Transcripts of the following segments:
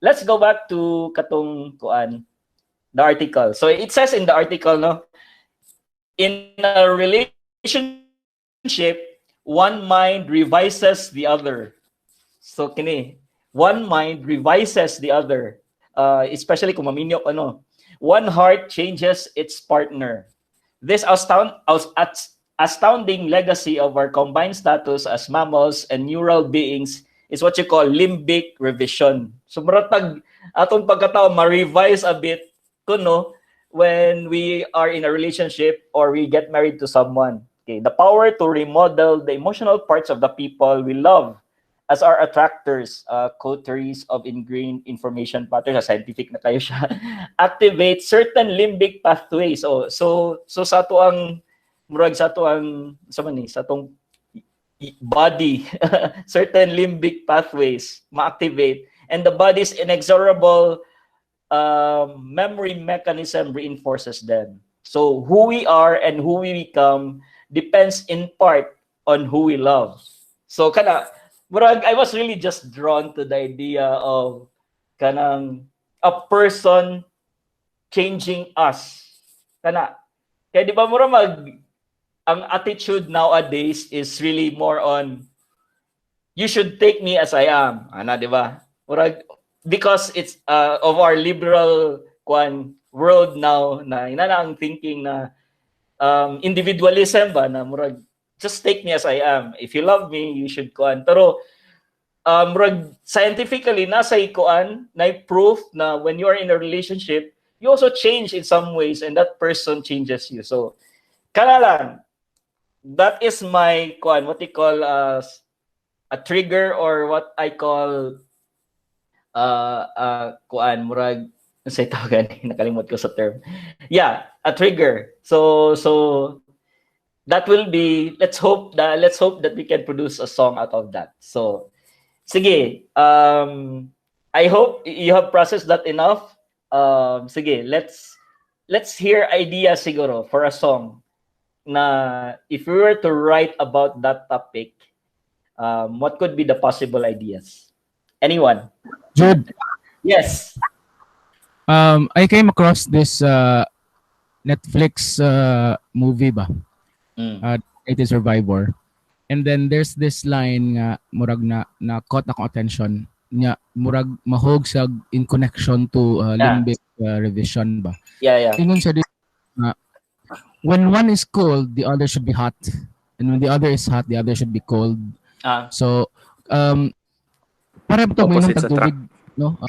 let's go back to katong kuan, the article. So it says in the article, no, in a relationship, one mind revises the other. So kini, one mind revises the other. Especially kung maminyo ano. One heart changes its partner. This astounding legacy of our combined status as mammals and neural beings is what you call limbic revision. So maratag atong pagkatao ma-revise a bit kuno when we are in a relationship or we get married to someone. Okay, the power to remodel the emotional parts of the people we love as our attractors, coteries of ingrained information patterns, scientific na kayo siya, activate certain limbic pathways. So sa to ang murag sa to ang sa tong body, certain limbic pathways ma-activate, and the body's inexorable memory mechanism reinforces them. So who we are and who we become depends in part on who we love. So kana murag, I was really just drawn to the idea of kanang a person changing us. Kana, kaya di ba murag ang attitude nowadays is really more on you should take me as I am. Ana, di ba? Murag, because it's of our liberal world now na ina na ang thinking na individualism ba na murag just take me as I am. If you love me, you should kuan. Pero scientifically nasa ikuan na proof na when you are in a relationship, you also change in some ways and that person changes you. So kana lang, that is my kuan, what they call a trigger, or what I call kuan murag say tawagan nakalimot ko sa term. Yeah, a trigger. So that will be, let's hope that we can produce a song out of that. So sige, I hope you have processed that enough. Sige, let's hear ideas siguro for a song na if we were to write about that topic, what could be the possible ideas? Anyone? Jude. Yes. I came across this Netflix movie ba? 80 Survivor. And then there's this line nga murag na caught akong attention nya murag mahog sa in connection to limbic revision ba. Yeah. Ingon siya when one is cold, the other should be hot, and when the other is hot, the other should be cold. So para to may nung tagtubig, no?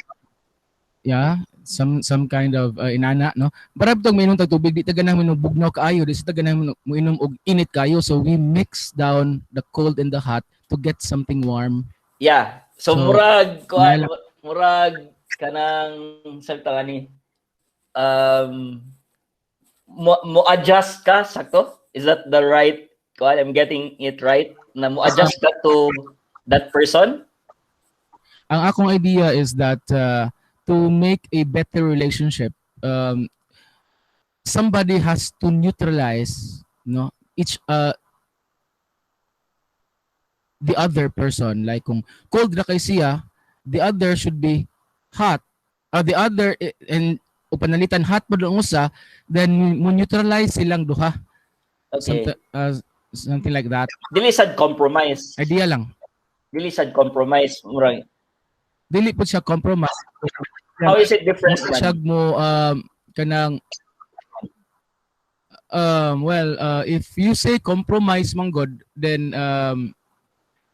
Yeah, some kind of inana, no? Para to may nung tagtubig di taga nang minubugnaw kaayo, di taga nang mo inom og init kayo, so we mix down the cold and the hot to get something warm. Yeah. So murag kuan, murag kanang salta ani mo adjust ka sakto? Is that the right kuan? I'm getting it right? Na mo adjust ka to that person? Ang akong idea is that to make a better relationship, somebody has to neutralize, no, each the other person. Like kung cold na kay siya, the other should be hot. The other and upanalitan hot pa doon usa, then mo neutralize silang duha. Okay. Something like that. Dili sad compromise. Idea lang. Dili sad compromise, murag. Dili po siya compromise. How is it different? Siya mo kanang if you say compromise man god, then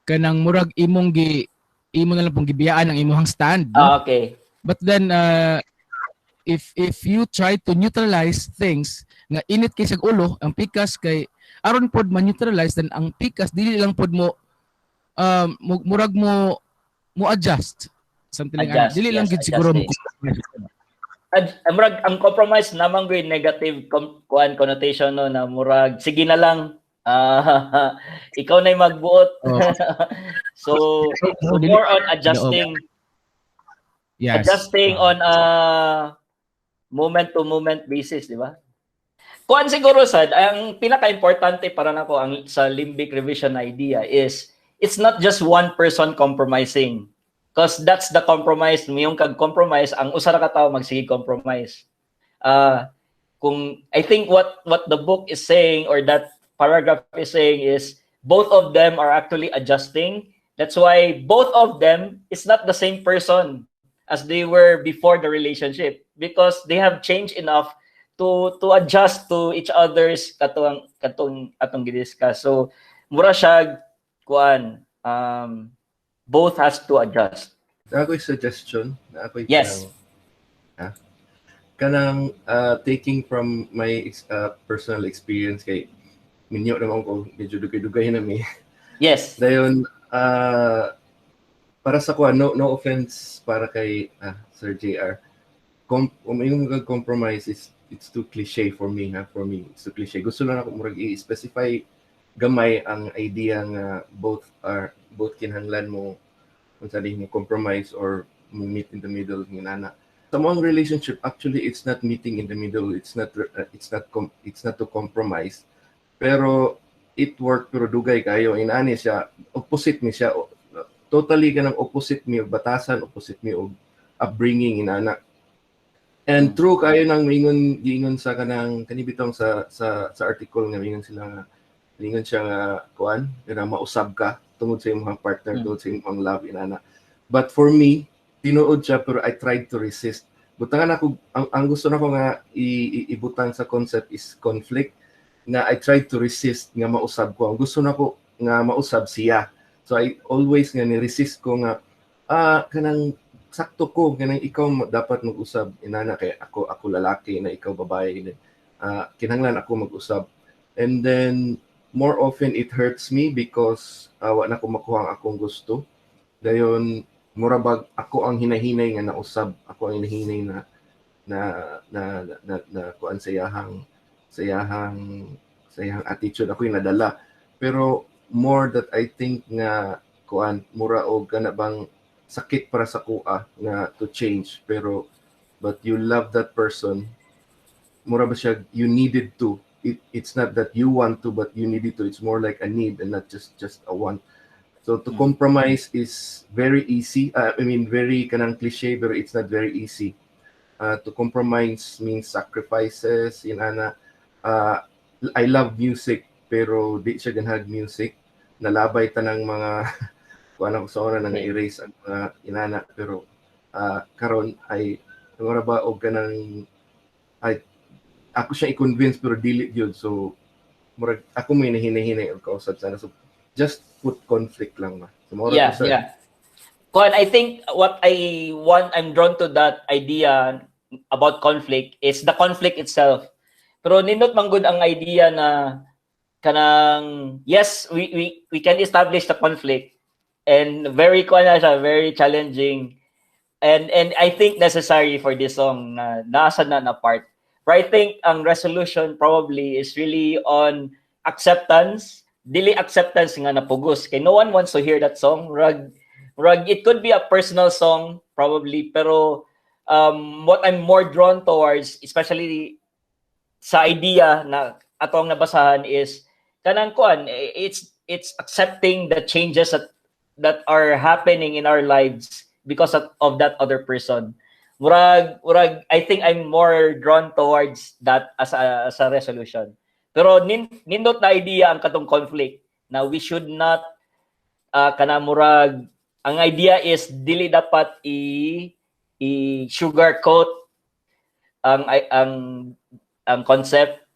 kanang murag imo na lang pong gibiyaan ang imong stand. No? Okay. But then if you try to neutralize things nga init kay sag ulo, ang pikas kay aron pod ma-neutralize, then ang pikas dili lang pod mo murag mo adjust something like that. Dili lang gid siguro mo murag ang compromise namang grade negative connotation no, na murag sige na lang ikaw na yung magbuot. so more on adjusting. Yes. Adjusting on a moment to moment basis, di ba? Kuan siguro sad, ang pinaka-importante para nako sa limbic revision idea is it's not just one person compromising. Because that's the compromise. Yung kag-compromise, ang usa ra ka tawo magsige compromise. Kung I think what the book is saying or that paragraph is saying is both of them are actually adjusting. That's why both of them is not the same person as they were before the relationship because they have changed enough to adjust to each other's atong gidiscuss. So mura siya kuan both has to adjust. Ako'y suggestion na ako'y yes. kanang taking from my personal experience kay minyo naman ko medyo dugay-dugay na mi. Yes. Dayon para sa kuan no offense para kay Sir JR. Yung compromise is it's too cliche for me for me it's too cliche. Gusto lang ako murag i-specify gamay ang idea nga both kinahanglan mo kung saan mo compromise or meet in the middle nginana. Sa mga relationship actually it's not meeting in the middle, it's not to compromise, pero it work pero dugay kayo inani siya opposite ni siya totally kanang opposite mi og batasan, opposite mi og upbringing inana. And true kayo nang giingon sa kanang kanibitong sa article nga ingon siya nga kuan nga mausab ka tungod sa imong partner, tungod sa imong love inana. But for me tinuod siya pero I tried to resist. Butangan ako ang gusto nako nga ibutang sa concept is conflict nga I tried to resist nga mausab ko. Ang gusto nako nga mausab siya. So I always nga ni-resist ko nga kanang sakto ko kanang ikaw dapat mag-usab inana kay ako lalaki na ikaw babae kinahanglan ako mag-usab. And then more often it hurts me because wa na ko makuha ang akong gusto. Dayon murabag ako ang hinahinay nga nausab, ako ang hinahinay na kuan sayahang attitude ako yung nadala. Pero more that I think nga kuan mura og kana bang sakit para sa kuha nga to change, pero but you love that person, mura ba siya you needed to. It's not that you want to but you needed to. It's more like a need and not just a want. So to compromise is very easy. I mean, very kanang cliche, but it's not very easy. To compromise means sacrifices. Inana, I love music, pero di siya ganhag music. Nalabay tanang mga kuan ako sa oras nang erase ang mga inana. Pero karon ay ngora ba og kanang ay ako siya i-convince pero dili gyud. So murag ako mo hinahinay og kausap sana. So just put conflict lang ma. Yeah. Kuan, I think what I'm drawn to that idea about conflict is the conflict itself. Pero nindot man gud ang idea na kanang yes, we can establish the conflict and very very challenging and I think necessary for this song na nasa na part. But I think ang resolution probably is really on acceptance. Dili acceptance nga napugos kay no one wants to hear that song. Rag it could be a personal song probably, pero what I'm more drawn towards, especially sa idea na atong nabasahan, is kanang kuan it's accepting the changes that are happening in our lives because of that other person. Murag I think I'm more drawn towards that as a resolution. Pero nindot na idea ang katong conflict na we should not kanamurag ang idea is dili dapat i sugarcoat ang concept,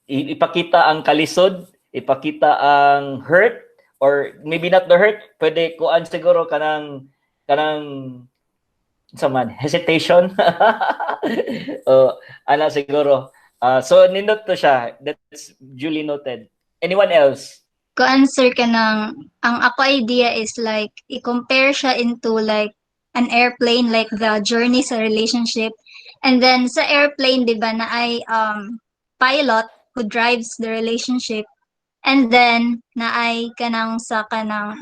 ipakita ang kalisod, ipakita ang hurt or maybe not the hurt, pwede kuan siguro kanang hesitation. Ana siguro. So nindot to siya. That's duly noted. Anyone else? Ko-answer ka ng, ang ako idea is like, i-compare siya into like an airplane, like the journey sa relationship. And then sa airplane, di ba, na ay pilot who drives the relationship. And then, na ay kanang sa kanang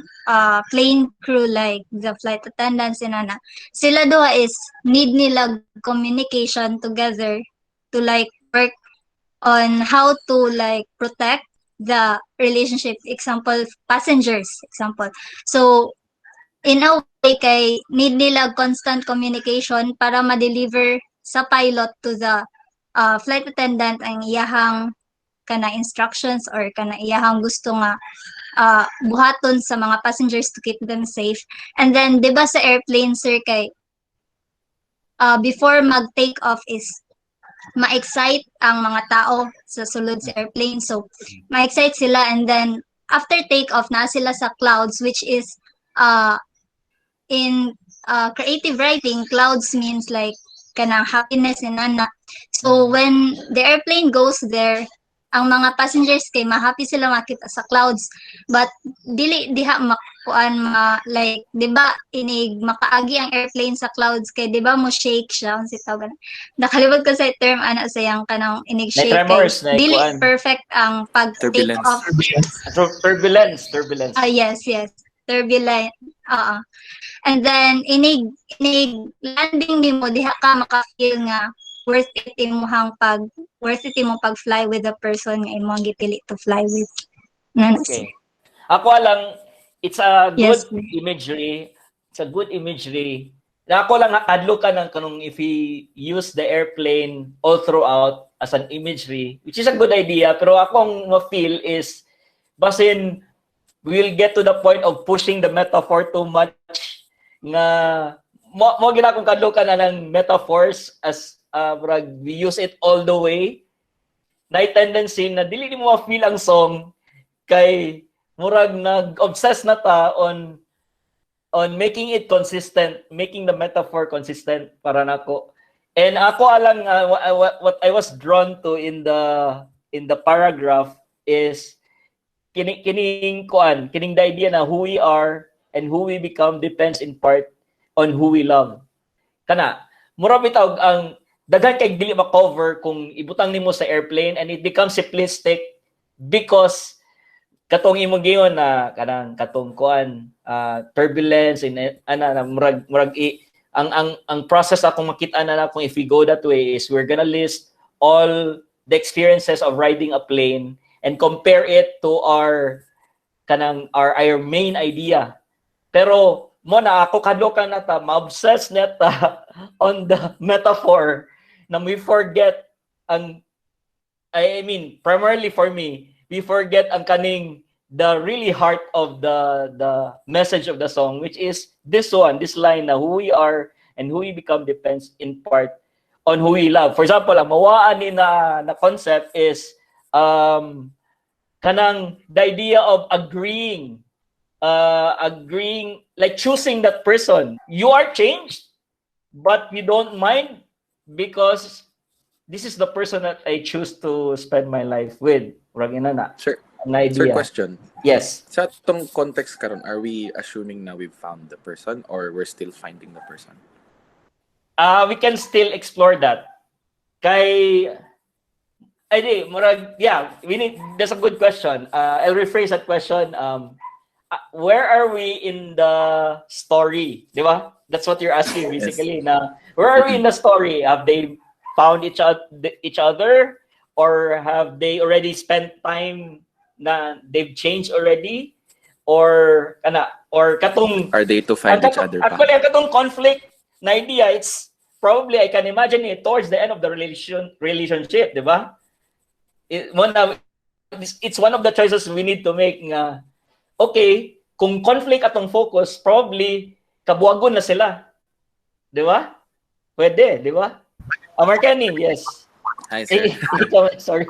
plane crew, like the flight attendants, inana. Sila doha is need nila communication together to like work on how to like protect the relationship. Example, passengers, example. So in a way kay need nila constant communication para ma-deliver sa pilot to the flight attendant ang iyahang kana instructions or kana iyahang gusto nga buhaton sa mga passengers to keep them safe. And then, di ba sa airplane, sir, kay before mag-take off is ma-excite ang mga tao sa sulod sa airplane. So, ma-excite sila and then after take off na sila sa clouds, which is in creative writing, clouds means like kanang happiness and ana. So, when the airplane goes there, ang mga passengers kay ma-happy sila makita sa clouds, but dili diha makuan like di ba inig makaagi ang airplane sa clouds kay di ba mo shake siya unsa tawag nakalibot ko sa term ana sayang kanang inig shake tremors, kay dili perfect ang pag take off turbulence yes turbulent and then inig landing nimo diha ka maka-feel nga worth it imong pag-fly with the person nga imong gipili to fly with. Okay. Ako lang, it's a good imagery. It's a good imagery. Na ako lang nakadlo ka ng kanong if we use the airplane all throughout as an imagery, which is a good idea, pero akong ma-feel is basin we'll get to the point of pushing the metaphor too much nga mo ginakong kadlo ka na ng metaphors as we use it all the way. Na tendency na dili mo ma-feel ang song kay murag nag-obsess na ta on making it consistent, making the metaphor consistent para nako. And ako alang what I was drawn to in the paragraph is kining the idea na who we are and who we become depends in part on who we love. Kana mura bitaw ang daghan kay dili ma-cover kung ibutang nimo sa airplane and it becomes simplistic because katong imong giyon na kanang katong turbulence and murag ang process akong makita na kung if we go that way is we're gonna list all the experiences of riding a plane and compare it to our main idea. Pero mo na ako kadlokan na ta ma-obsess neta on the metaphor na we forget primarily for me, we forget ang kaning the really heart of the message of the song, which is this line na who we are and who we become depends in part on who we love. For example, ang mawaan ni na concept is kanang the idea of agreeing like choosing that person. You are changed, but you don't mind because this is the person that I choose to spend my life with. Sure. Sir, question. Yes. Sa itong context karon, are we assuming na we've found the person or we're still finding the person? We can still explore that. That's a good question. I'll rephrase that question. Where are we in the story? Di ba? That's what you're asking basically. Yes. Na where are we in the story? Have they found each other or have they already spent time na they've changed already or katong are they to find each other? Actually, katong conflict na idea, it's probably I can imagine it towards the end of the relationship, di ba? It's one of the choices we need to make nga okay, kung conflict atong focus, probably kabuagon na sila. Di ba? Pwede, di ba? Marcani, yes. Hi, sir. Sorry.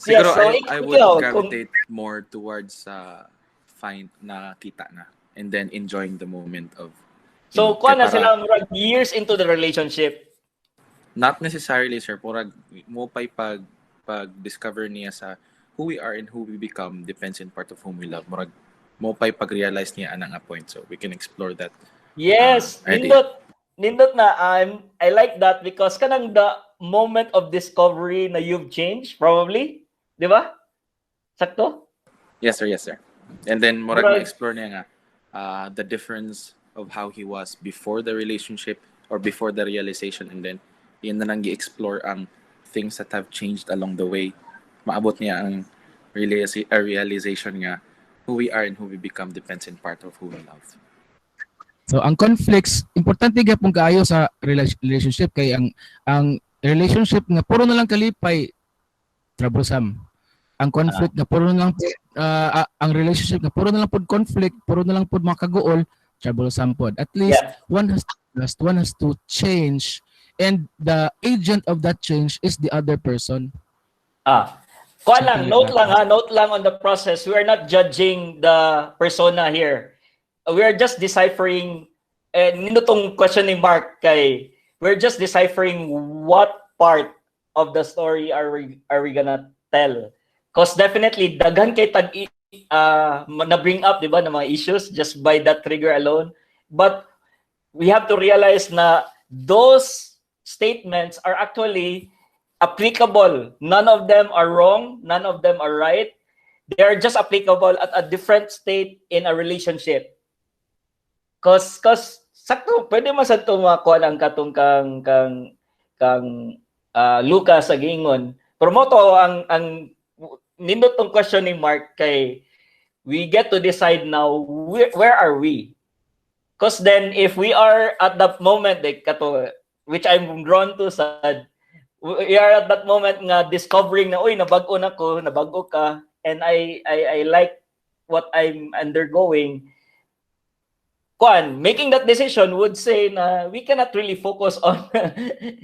Siguro, I would gravitate more towards find nakita na and then enjoying the moment of so, kuha na sila years into the relationship? Not necessarily, sir. Porag mo pa'y pag-discover niya sa who we are and who we become depends in part of whom we love. Murag mo pa'y pag-realize niya anang a point. So, we can explore that. Yes. Nindot na. I like that because kanang the moment of discovery na you've changed, probably. Di ba? Sakto? Yes, sir. And then, murag ma-explore niya nga the difference of how he was before the relationship or before the realization, and then yun na nang i-explore ang things that have changed along the way. Maabot niya ang realization nga who we are and who we become depends in part of who we love. So ang conflicts importante gyapon kaayo sa relationship kay ang relationship nga puro na lang kalipay troublesome. Ang conflict na puro na lang ang relationship na puro na lang pod conflict, puro na lang pod makaguol, troublesome pod. At least one has to change, and the agent of that change is the other person. Kuha lang, note lang on the process. We are not judging the persona here. We are just deciphering, nindotong question ni Mark kay, we're just deciphering what part of the story are we gonna tell. Because definitely, daghan kay na-bring up, di ba, ng mga issues just by that trigger alone. But we have to realize na those statements are actually applicable. None of them are wrong. None of them are right. They are just applicable at a different state in a relationship. Cause sakto pwede man sa tumakuan ang katong kang Lucas sa gingon. Promoto ang nindot tong question ni Mark kay we get to decide now where are we? Cause then if we are at that moment like kato which I'm drawn to sad, we are at that moment nga discovering na nabag-o nako, nabag-o ka, and I like what I'm undergoing. Making that decision would say na we cannot really focus on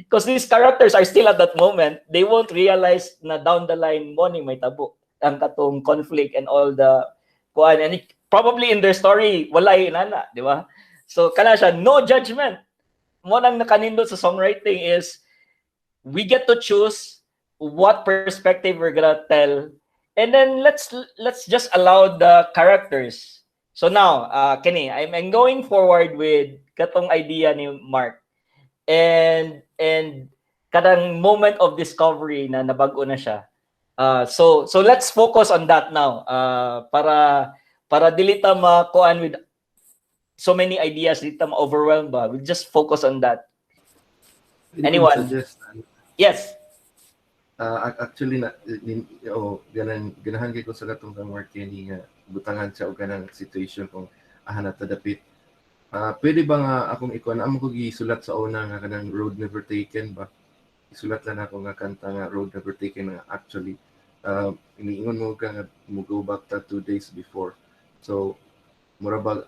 because these characters are still at that moment. They won't realize na down the line mo ni may tabo ang katong conflict and all the and probably in their story wala inana, di ba? So kana siya no judgment. Mo nang nakanindot sa songwriting is we get to choose what perspective we're gonna tell, and then let's just allow the characters. So now, Kenny, I'm going forward with katong idea ni Mark. And kadang moment of discovery na nabag-o na siya. So let's focus on that now. Para dili ta makuan with so many ideas, dili ta ma-overwhelm ba. We just focus on that. Anyone? Yes. Actually ganahan kay ko sa katong kang Mark Kenny nga butangan siya og kanang situation kung ahanat ta dapit. Pwede ba nga akong ikuan amo ko gisulat sa una nga kanang Road Never Taken ba? Isulat lang ako nga kanta nga Road Never Taken nga actually iniingon mo ka nga mo go back ta 2 days before. So mura ba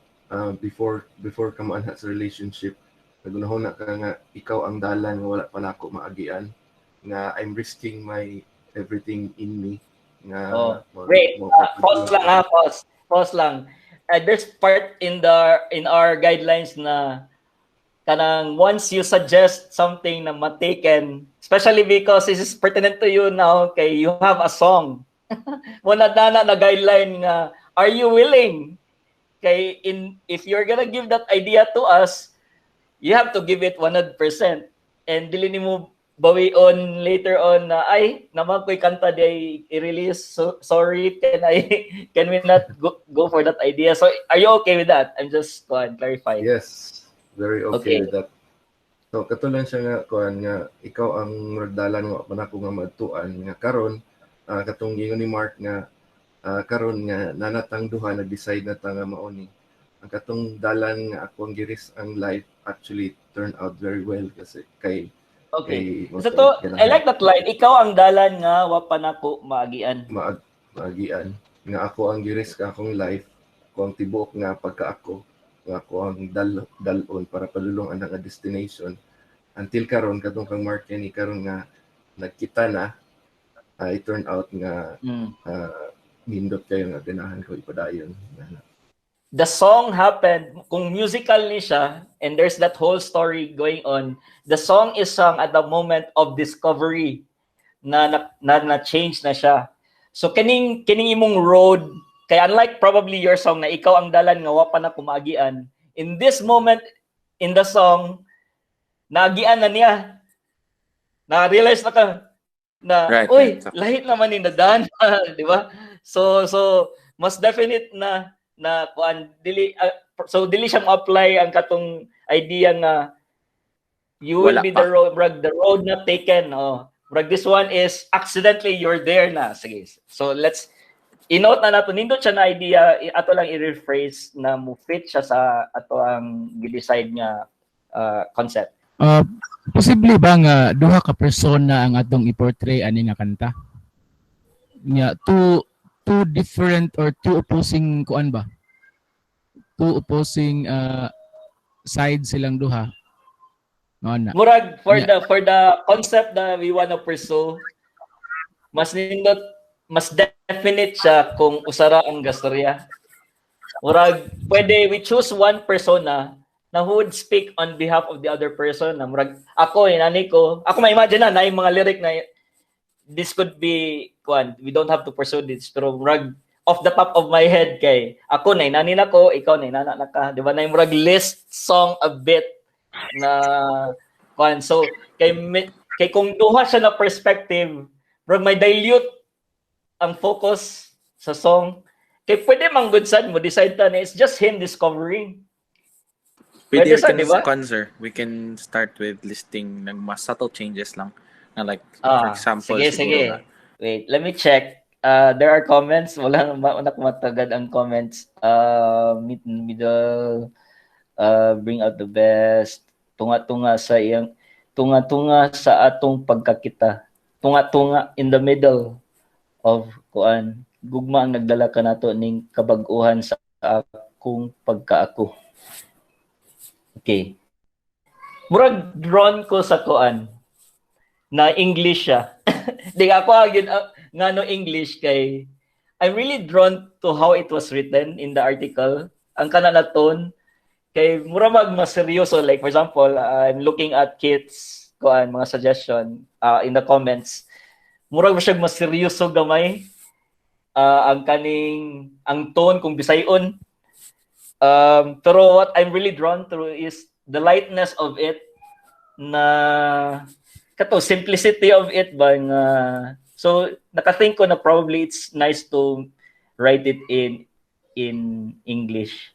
before ka maanha sa relationship nagunahon na ka nga ikaw ang dalan nga wala pa nako maagian nga I'm risking my everything in me nga wait, pause lang. There's part in our guidelines na kanang once you suggest something na mataken, especially because this is pertinent to you now, kay you have a song. Wala na guideline nga are you willing? Kay if you're gonna give that idea to us, you have to give it 100%. And dili nimo bawion later on na ay naman ko'y kanta day i-release, so sorry, can we not go for that idea? So are you okay with that? I'm just clarifying. Yes, very okay with that. So katulang siya nga nga ikaw ang magdalan nga manako nga madtuan nga karon katong gingon ni Mark nga karon nga nanatang duha nag-decide na ta nga mao ni ang katong dalan nga ako ang giris ang life actually turned out very well kasi kay so to, I like that line. Ikaw ang dalan nga wa pa nako maagian. Maagian nga ako ang giris ka akong life, ko ang tibuok nga pagkaako, nga ako ang dalon para palulong ang nga destination. Until karon katong kang Mark Kenny karon nga nagkita na it turned out nga nindot kayo nga ganahan ko ipadayon. The song happened, kung musical ni siya, and there's that whole story going on, the song is sung at the moment of discovery na change na siya. So kining imong road, kaya unlike probably your song na ikaw ang dalan nga wa pa na kumagian, in this moment in the song, naagian na niya. Na-realize na ka na, right. Lahit naman ni nadan, di ba? So mas definite na dili dili siya ma-apply ang katong idea nga you will be the road not taken. This one is accidentally you're there na. Sige. So let's i-note na nato nindot siya na idea ato lang i-rephrase na mo fit siya sa ato ang gi-decide nga concept. Posible ba nga duha ka persona ang atong i-portray ani nga kanta? Nya two different or two opposing kuan ba? Two opposing sides silang duha. Murag for the concept that we wanna pursue, mas definite siya kung usara ang gastorya. Murag pwede we choose one persona na who would speak on behalf of the other person. Na murag ako inani ko, ako ma-imagine na yung mga lyric na this could be we don't have to pursue this, pero murag off the top of my head kay ako na inani na ko, ikaw na inana na ka, di ba? Na murag list song a bit na so kay kung duha siya na perspective, bro, may dilute ang focus sa song. Kay pwede mang good sad mo decide ta na it's just him discovering. Pwede sa diba? We can start with listing ng mas subtle changes lang na like for example sige. Wait, let me check. There are comments. Wala na kumatagad ang comments. Middle, bring out the best. Tunga-tunga sa atong pagkakita. Tunga-tunga in the middle of kuan. Gugma ang nagdala ka nato ning kabag-uhan sa akong pagkaako. Okay. Murag drawn ko sa kuan na English siya. Di ako agad ngano English kay I'm really drawn to how it was written in the article. Ang kana na tone kay mura mas seryoso, like for example, I'm looking at kids kuan mga suggestion in the comments. Murag siya mas seryoso gamay. Ang tone kung Bisayon. Pero what I'm really drawn to is the lightness of it, na kato simplicity of it ba nga. So naka-think ko na probably it's nice to write it in English.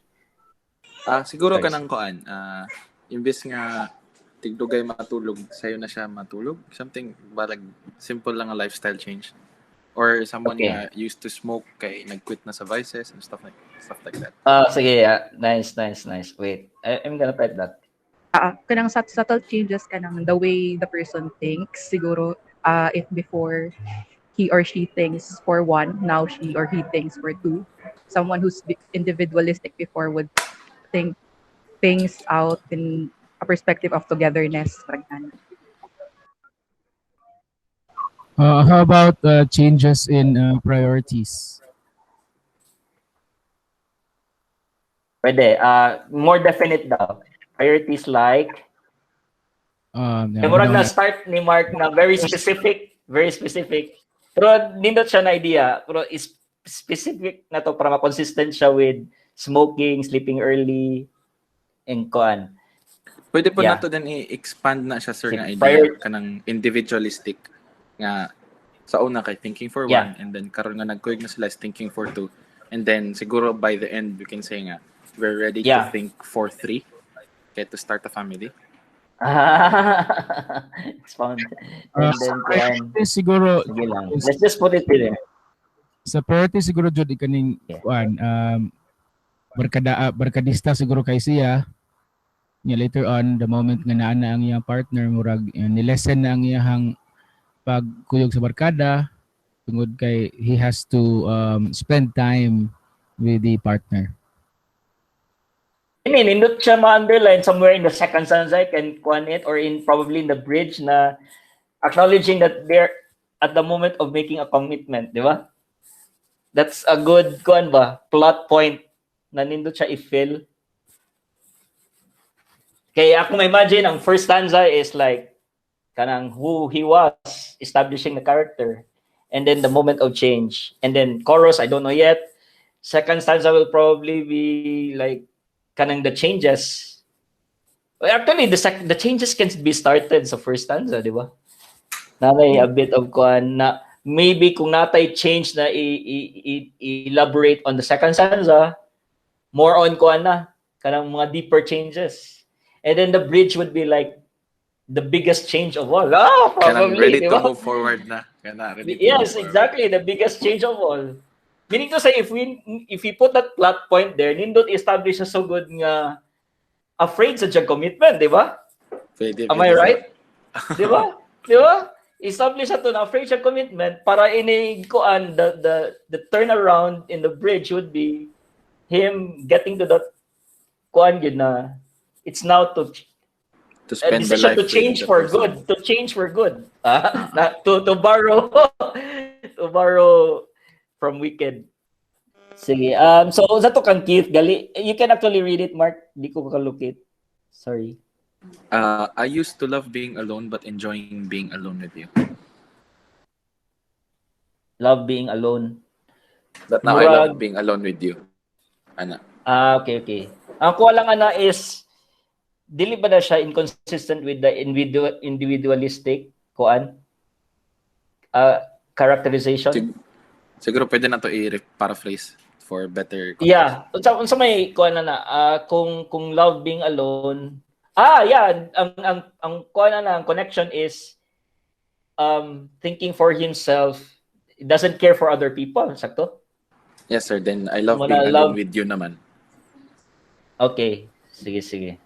Siguro kanang kuan, imbes nga tigdugay matulog, sayo na siya matulog, something balag simple lang a lifestyle change, or someone used to smoke kay nag-quit na sa vices and stuff like that. Sige, nice. Wait, I'm gonna type that. Kanang subtle changes kanang the way the person thinks. Siguro if before he or she thinks for one, now she or he thinks for two. Someone who's individualistic before would think things out in a perspective of togetherness. How about changes in priorities? Pwede. More definite daw. Priorities like murag na start ni Mark na very specific. Pero nindot siya na idea. Pero is specific na to para ma-consistent siya with smoking, sleeping early, and kuan. Pwede po nato din i-expand na siya, sir, nga idea kanang individualistic nga sa una kay thinking for one, and then karon nga nagkuig na sila is thinking for two, and then siguro by the end we can say nga we're ready to think for three, kaya to start a family. It's fun. And then siguro let's just put it there. Sa priority siguro jud ikaning kuan barkadista siguro kay siya niya later on the moment nga naa na ang iyang partner murag nilesen na ang iyang pagkuyog sa barkada tungod kay he has to spend time with the partner. Nindot siya ma-underline somewhere in the second stanza and kuan it, or in probably in the bridge na acknowledging that they're at the moment of making a commitment, di ba? That's a good kuan ba plot point na nindot siya i-fill. Kaya ako ma-imagine ang first stanza is like kanang who he was, establishing the character, and then the moment of change, and then chorus I don't know yet. Second stanza will probably be like kanang the changes. Well, actually the changes can be started sa first stanza, di ba? Nanay a bit of kuan na maybe kung natay change na elaborate on the second stanza, more on kuan na kanang mga deeper changes, and then the bridge would be like the biggest change of all. Probably ready to move forward na. Yes, exactly, the biggest change of all. Meaning to say, if we put that plot point there, nindot establish na so good nga afraid sa diyang commitment, di ba? Am I right? Di ba? Di ba? Establish na to na afraid sa commitment para inikuan the turnaround in the bridge would be him getting to that kuan yun na it's now to spend the decision life to change for good, to change for good. To borrow to borrow from Wicked. Sige. So sa to kang Keith, gali. You can actually read it, Mark. Di ko makalukit. Sorry. I used to love being alone but enjoying being alone with you. Love being alone. But now I love being alone with you. Ana. Okay. Ang kuha lang ana is dili ba na siya inconsistent with the individualistic kuan? Characterization? Siguro pwede na to i-paraphrase for better context. Yeah. Unsa may kuan na kung love being alone. Yeah, ang kuan na ang connection is thinking for himself. He doesn't care for other people, sakto? Yes, sir. Then I love being alone with you naman. Okay. Sige.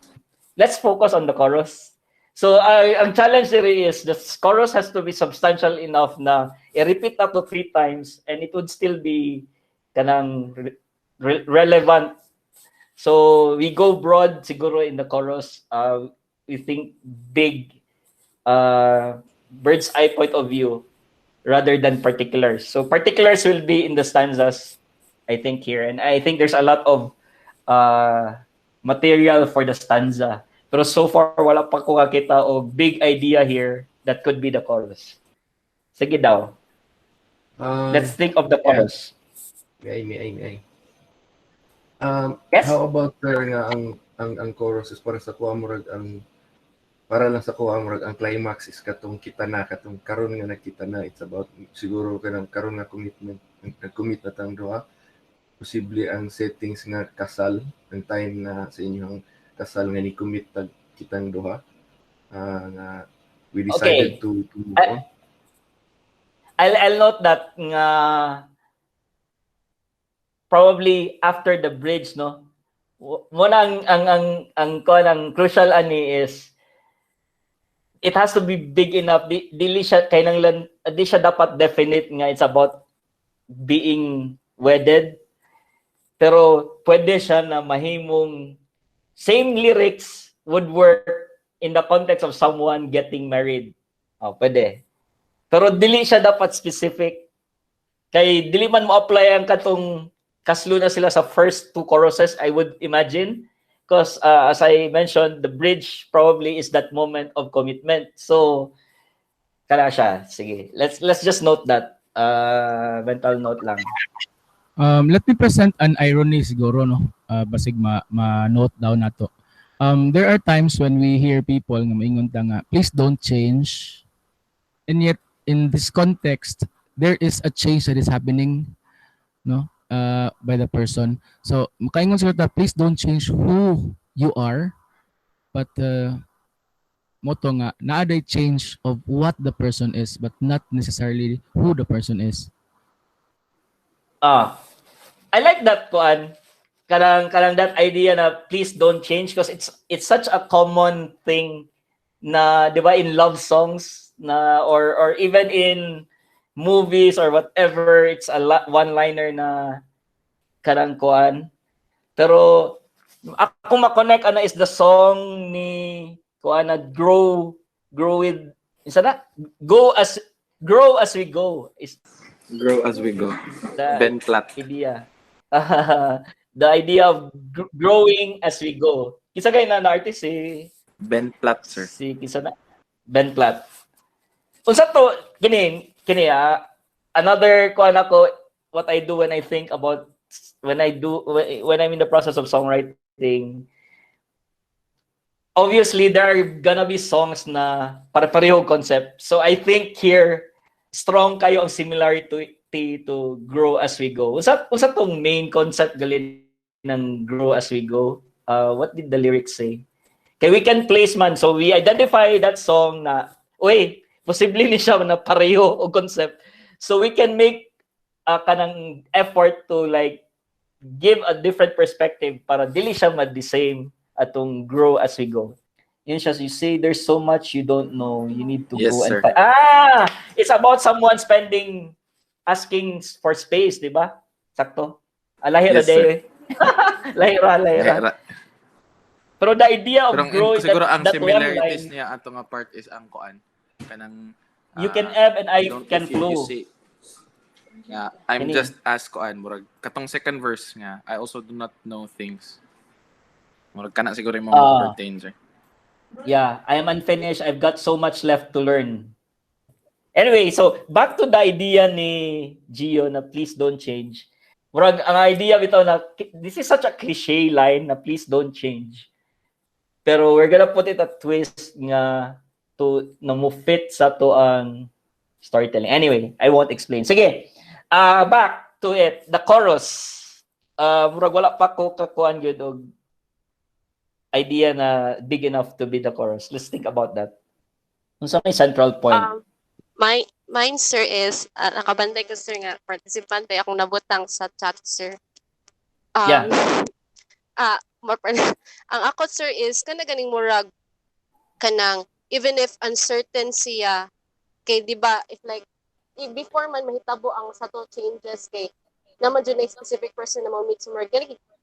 Let's focus on the chorus. So, ang challenge here is the chorus has to be substantial enough na i-repeat up to 3 times and it would still be kanang relevant. So, we go broad siguro in the chorus. We think big bird's eye point of view rather than particulars. So, particulars will be in the stanzas, I think, here. And I think there's a lot of material for the stanza. Pero so far, wala pa ko kakita o big idea here that could be the chorus. Sige daw. Let's think of the chorus. Ay. Yes? How about nga ang chorus is para sa kuha murag ang climax is katong kita na katong karon nga nakita na, it's about siguro kanang karon nga commitment, nag-commit na tang duha. Posible ang settings nga kasal, ang time na sa inyong kasal nga ni-commit tag kitang duha. Nga we decided to move on. I'll note that nga probably after the bridge, no. Muna ang crucial ani is it has to be big enough. Dili siya di siya dapat definite nga it's about being wedded. Pero pwede siya na mahimong same lyrics would work in the context of someone getting married. Pwede. Pero dili siya dapat specific. Kay dili man mo apply ang katong kaslo na sila sa first 2 choruses, I would imagine. Because as I mentioned, the bridge probably is that moment of commitment. So, kala siya. Sige. Let's just note that. Mental note lang. Let me present an irony siguro, no? Basig ma-note down nato. There are times when we hear people nga maingon ta nga, please don't change. And yet, in this context, there is a change that is happening, no? By the person. So, makaingon siguro ta, please don't change who you are, but moto nga, naaday change of what the person is, but not necessarily who the person is. I like that kuan. Karang that idea na please don't change because it's such a common thing na 'di ba in love songs na or even in movies or whatever, it's a one-liner na karang kuan. Pero ako ma-connect ana is the song ni kuan na grow with isa na grow as we go is Grow as we go. Ben Platt. Idea. The idea of growing as we go. Kisa gay na artist si Ben Platt, sir. Si kisa na Ben Platt. Unsa to kini another kuan ako what I do when I think about when I'm in the process of songwriting. Obviously there are gonna be songs na pare-pareho concept. So I think here strong kayo ang similarity to grow as we go. Usa tong main concept galin ng grow as we go. What did the lyrics say? Okay, we can place man. So we identify that song na posible ni siya na pareho o concept. So we can make kanang effort to like give a different perspective para dili siya the same atong grow as we go. Yun siya, you say there's so much you don't know, you need to go and find. It's about someone asking for space, di ba? Sakto. Lahira day. Lahira. Pero the idea of growing, siguro ang similarities niya ato nga part is ang kuan kanang you can ebb and I can flow. Yeah, I'm just ask kuan murag katong second verse nga, I also do not know things. Murag kana siguro yung mga pertains. Yeah, I am unfinished. I've got so much left to learn. Anyway, so back to the idea ni Gio na please don't change. Murag ang idea bitaw na this is such a cliche line na please don't change. Pero we're gonna put it a twist nga na mo fit sa to ang storytelling. Anyway, I won't explain. Sige. Back to it. The chorus. Murag wala pa ko kakuan gyud og idea na big enough to be the chorus. Let's think about that. Unsa may central point? Mine, sir, is nakabantay ko, sir, nga participant ay akong nabutang sa chat, sir. Yeah. Ang ako, sir, is ganing murag kanang even if uncertain siya kay di ba if like before man mahitabo ang subtle changes kay naman dyan na specific person na mo meet sa murag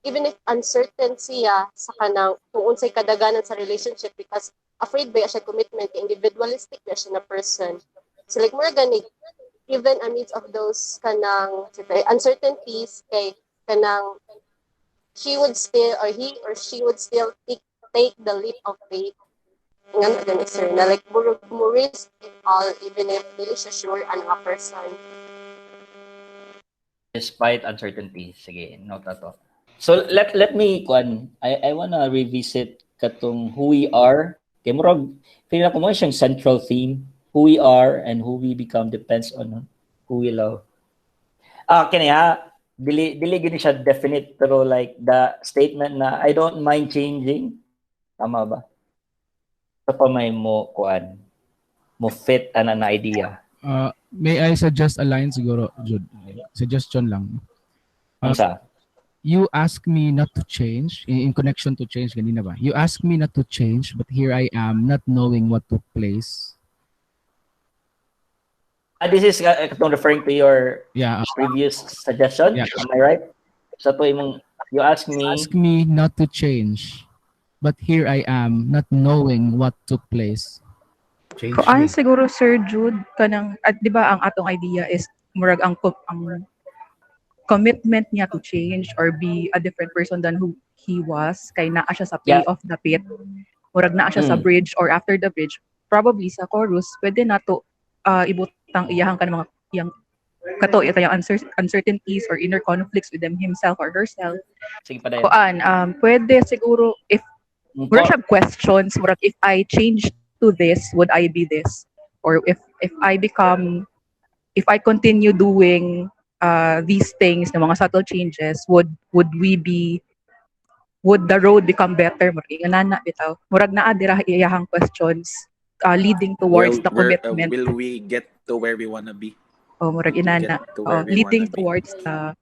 even if uncertain siya sa kanang kung unsay kadaganan sa relationship because afraid ba siya commitment, individualistic ba siya na person. So like more gani, even amidst of those kanang uncertainties kay kanang he or she would still take the leap of faith. Nga na sir, na like more risk it all even if really siya sure ang person. Despite uncertainty. Sige, note na to. So let me I wanna revisit katong who we are. Kay murag feeling ko mo siyang central theme. Who we are and who we become depends on who we love. Kini dili gini siya definite pero like the statement na I don't mind changing. Tama ba? Sa pa may mo fit an idea. May I suggest a line siguro, Jude? Suggestion lang. You ask me not to change, in connection to change, ganina ba? You ask me not to change, but here I am, not knowing what took place. This is referring to your previous suggestion? Yeah. Am I right? So to you ask me not to change, but here I am, not knowing what took place. Kuan siguro, Sir Jude, kanang at di ba ang atong idea is murag ang commitment niya to change or be a different person than who he was kay naa siya sa pay of the pit, murag naa siya sa bridge or after the bridge. Probably sa chorus pwede na to ibutang iyahang kanang mga iyang kato yung uncertainties or inner conflicts with himself or herself. Sige pa dayon. Pwede siguro if murag siya questions, murag if I change to this, would I be this? Or if I continue doing these things, na mga subtle changes, would the road become better? Murag naa dira iyahang questions leading towards the commitment. Will we get to where we wanna be? Murag inana leading towards the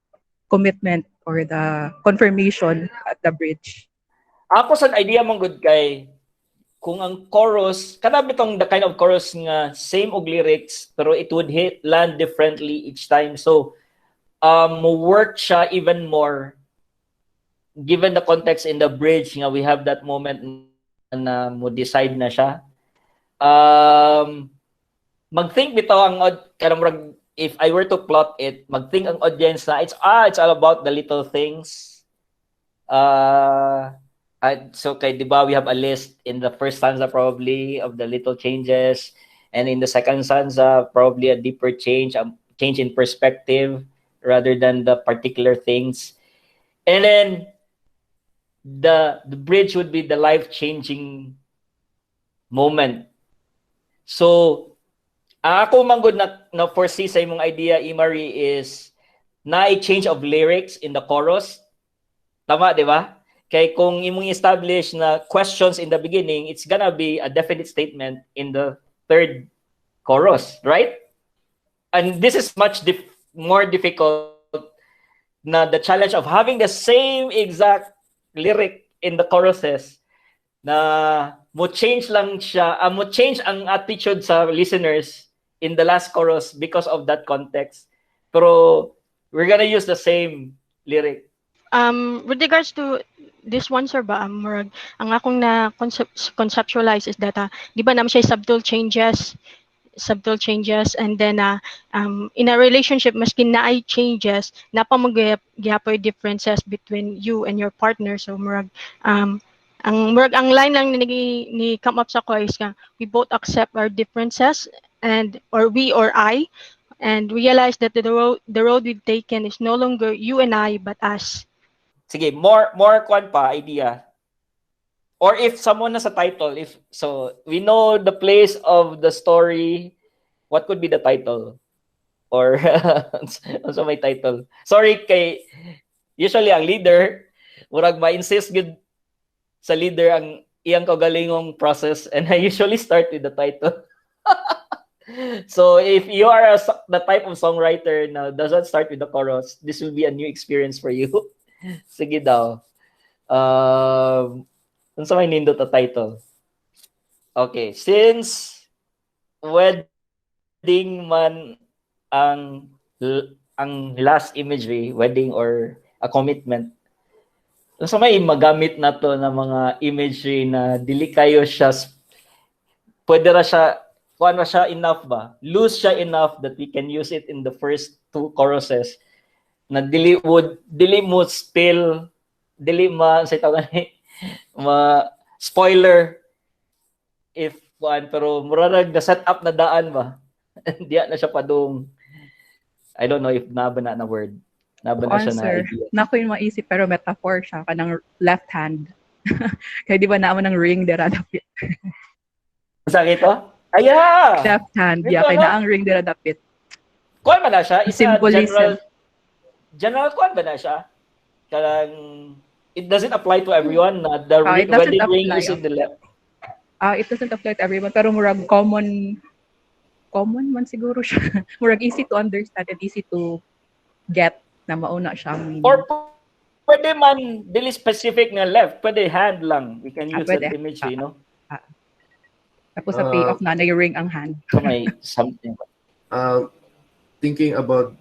commitment or the confirmation at the bridge. Ako sa idea mong good kay kung ang chorus, kanami tong the kind of chorus nga same og lyrics pero it would land differently each time. So mo work siya even more given the context in the bridge nga we have that moment na mo decide na siya. Mag-think bitaw ang kanang if I were to plot it, mag-think ang audience na it's all about the little things. So kay diba we have a list in the first stanza probably of the little changes, and in the second stanza probably a deeper change in perspective rather than the particular things, and then the bridge would be the life-changing moment. So ako manggod na foresee sa imong idea, Imari, is na a change of lyrics in the chorus. Tama, di ba? Kay kung imong establish na questions in the beginning, it's gonna be a definite statement in the third chorus, right? And this is much more difficult na the challenge of having the same exact lyric in the choruses na mo change lang siya, mo change ang attitude sa listeners in the last chorus because of that context. Pero we're gonna use the same lyric. With regards to this one, sir, ba, murag, ang akong na conceptualize is that, di ba naman siya subtle changes, and then in a relationship, maski na ay changes, napamagyapoy differences between you and your partner. So murag, ang line lang ni come up sa ko is we both accept our differences, or we or I, and realize that the road we've taken is no longer you and I, but us. Sige, more kwan pa idea. Or if someone has a title, so we know the place of the story, what could be the title? Or also may title. Sorry kay usually ang leader, murag ma-insist good sa leader ang iyang kaugalingong process, and I usually start with the title. So if you are the type of songwriter na doesn't start with the chorus, this will be a new experience for you. Sige daw. Sa may nindot na title. Okay, since wedding man ang last imagery, wedding or a commitment, sa may magamit na to na mga imagery na dili kayo siya, pwede ra siya, kuan ra siya enough ba? Loose siya enough that we can use it in the first two choruses na dili mo spill, dili ma sa tawag ni ma spoiler if kuan, pero murag na set up na daan ba. Diya na siya padung, I don't know if naba na word. Naba na siya na idea. Nako yung maisip pero metaphor siya kanang left hand. Kaya di ba naman ng ring dera dapit. Sa ito? Aya. Left hand. Yeah, kaya na ang ring dera dapit. Kuan ba na siya? Isa Symbolism. General kuan ba na siya? Kanang it doesn't apply to everyone na the wedding ring is in the left. It doesn't apply to everyone, pero murag common man siguro siya. Murag easy to understand and easy to get na mauna siya. Or pwede man dili specific na left, pwede hand lang. We can use that image, you know. Tapos sa payoff na ring ang hand. So may something. Thinking about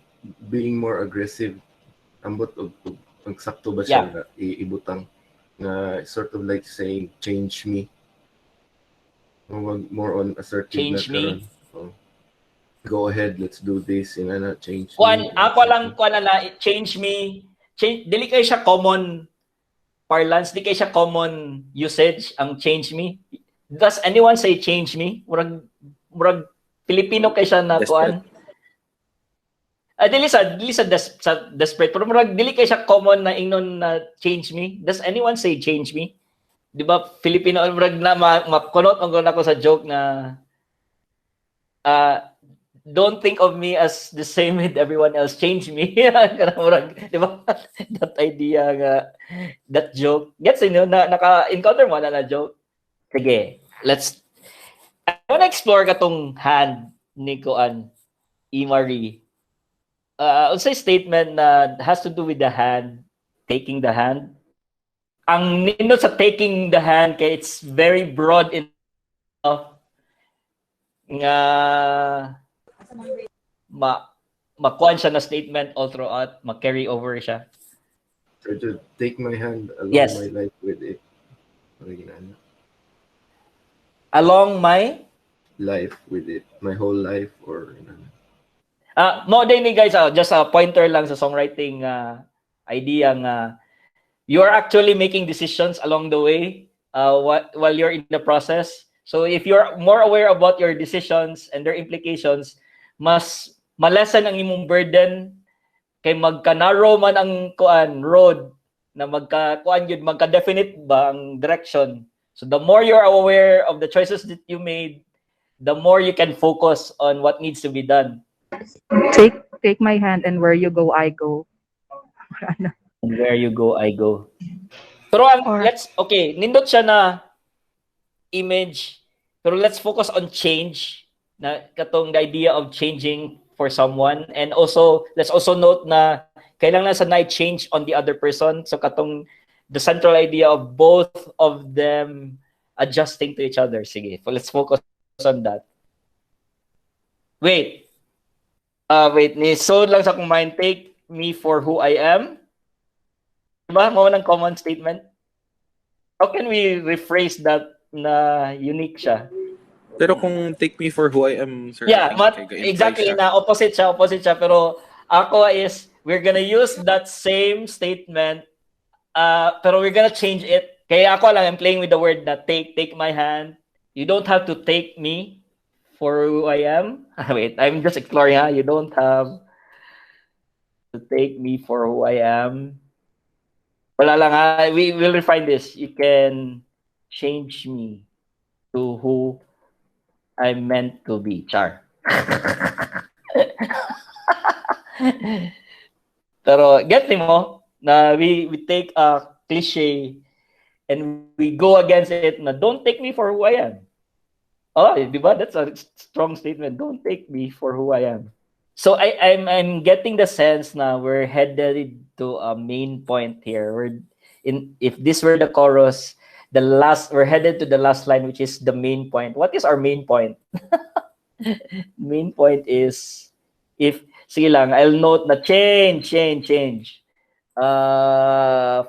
being more aggressive, ambot og sakto ba siya na ibutang na sort of like saying change me, more on assertive change me. Go ahead, let's do this, change me. Ako lang na change me, dili kay siya common parlance, di kay siya common usage ang change me. Does anyone say change me? Murag Filipino kay siya na kuan. Dili sa desperate, pero murag dili kay siya common na ingnon na change me. Does anyone say change me? Di ba Filipino, murag na makunot ang ako sa joke na don't think of me as the same with everyone else, change me. Murag, di ba? That idea nga, that joke. Gets you know, naka-encounter mo na joke. Sige, I wanna explore katong hand ni Kuan, Marie. Also statement na has to do with the hand, taking the hand. Ang nindot sa taking the hand kay it's very broad enough nga makuan siya na statement all throughout, ma-carry over siya. So to take my hand along my life with it. Along my life with it, my whole life, or no day ni guys, just a pointer lang sa songwriting idea nga you're actually making decisions along the way while you're in the process. So if you're more aware about your decisions and their implications, mas malesen ang imong burden kay magka-narrow man ang road na magka-definite ba ang direction. So the more you're aware of the choices that you made, the more you can focus on what needs to be done. Take my hand, and where you go, I go. And where you go, I go. Pero nindot siya na image, pero let's focus on change, na katong the idea of changing for someone. And also, let's also note na kailangan sa night change on the other person. So katong the central idea of both of them adjusting to each other. Sige, let's focus on that. Wait. So lang sa akong mind, take me for who I am. Diba? Mo ng common statement. How can we rephrase that na unique siya? Pero kung take me for who I am, sir, yeah, exactly siya. Na opposite siya. Pero ako is, we're gonna use that same statement, pero we're gonna change it. Kaya ako lang, I'm playing with the word na take my hand. You don't have to take me for who I am. Wait, I'm just exploring, You don't have to take me for who I am. Wala lang, we will refine this. You can change me to who I'm meant to be. Char. Pero get mo na we take a cliche and we go against it na don't take me for who I am. Oh, diba? That's a strong statement. Don't take me for who I am. So I'm getting the sense na we're headed to a main point here. If this were the chorus, we're headed to the last line, which is the main point. What is our main point? Main point is, sige lang, I'll note na change.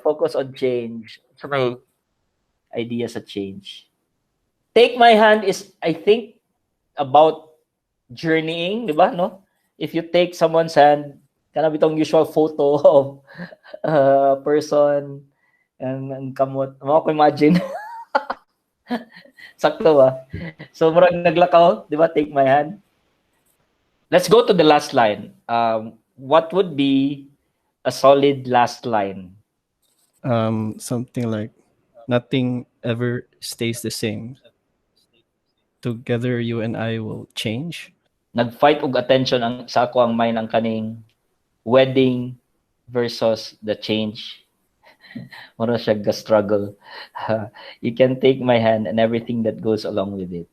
Focus on change. So may idea sa change. Take my hand is, I think, about journeying, di ba, no? If you take someone's hand, kana bitong usual photo of person and kamot. Mo ko imagine. Sakto ba? So murag naglakaw, di ba? Take my hand. Let's go to the last line. What would be a solid last line? Something like, nothing ever stays the same. Together, you and I will change. Nag-fight og attention sa ako ang mind ang kaning wedding versus the change. Mura siya ga-struggle. You can take my hand and everything that goes along with it.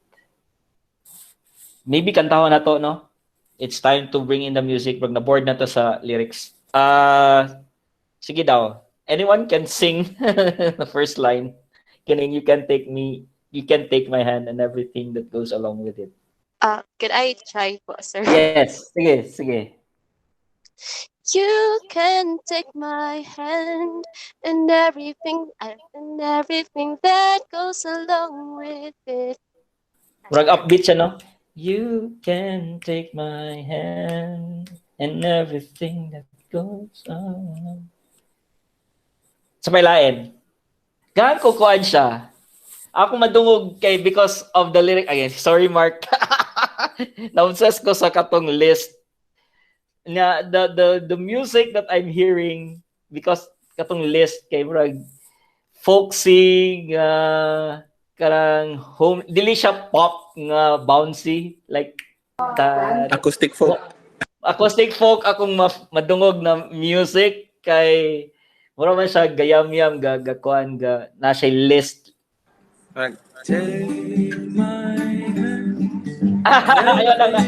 Maybe kantahon na to, no? It's time to bring in the music. Pag na-board na to sa lyrics. Sige daw. Anyone can sing the first line. You can take my hand and everything that goes along with it. Could I try po, sir? Yes. Sige. You can take my hand and everything that goes along with it. Murag upbeat siya, no? You can take my hand and everything that goes on. Sa may lain. Gaan ko kuan siya. Ako madungog kay because of the lyric. Again, sorry Mark. Na-obsess ko sa katong list. Na the music that I'm hearing because katong list kay murag folksy, karang home, dili siya pop nga bouncy like acoustic folk. Acoustic folk akong madungog na music kay mura man siya gayam-yam gakuan ga na siya list. Take my hand. Ayun na.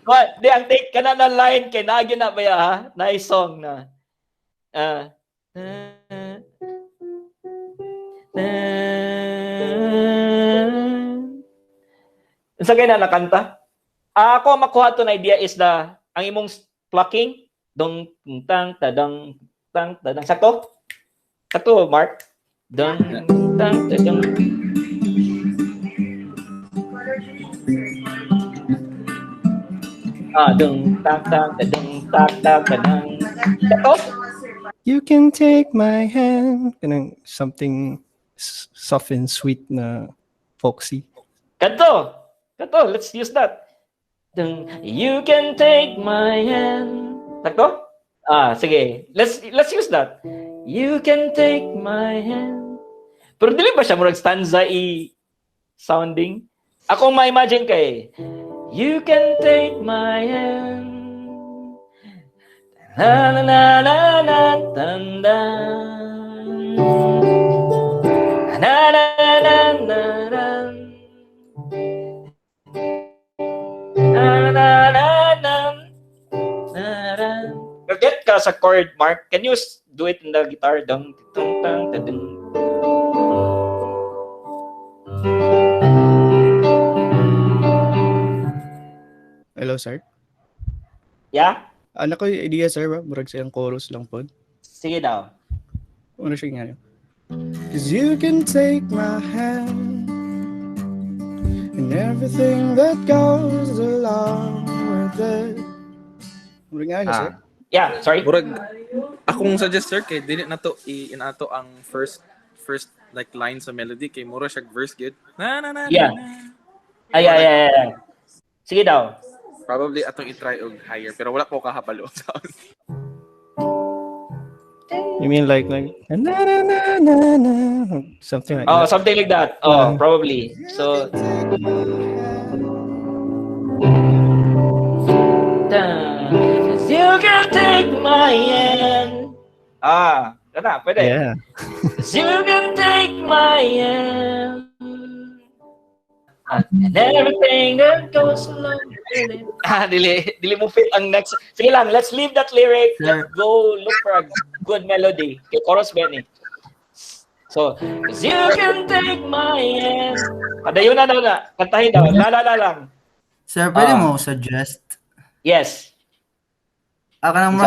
What? Di ang take kana na line kay naagyo na ba ya ha? Nice song na. Sa kaya na nakanta? Ako makuha to na idea is ang imong plucking dong tang tadang sakto? Sakto Mark? Dong tang tadang. Dong tang tadang. Sakto? You can take my hand. Something soft and sweet na folksy. Kanto, let's use that. You can take my hand. Sakto? Sige. Let's use that. You can take my hand. Pero dili ba siya murag stanza sounding? Ako ma-imagine kay you can take my hand. Na na na na na tanda. Na na na na na. Na na sa chord, Mark. Can you do it in the guitar? Dum, dum, dum, dum, dum. Hello, sir. Yeah? Anak ko yung idea, sir. Murag siyang chorus lang po. Sige daw. Ano siya nga yun? 'Cause you can take my hand and everything that goes along with it. Murag nga, sir. Yeah, sorry. Murag akong suggest sir kay dili na to inato ang first like line sa melody kay mura siya verse gyud. Na na na. Yeah. Yeah. Sige daw. Probably atong i-try og higher pero wala ko kahapalo sa. You mean like na na na na na something like that? Something like that. Probably. So you can take my hand. Kana, pwede. Yeah. You can take my hand. And everything that goes along with it. Dili mo fit ang next. Sige lang, let's leave that lyric. Let's go look for a good melody. Okay, chorus ba ni? So, you can take my hand. Padayon na daw na. Kantahin daw. La lang. Sir, pwede mo suggest? Yes. Ako nang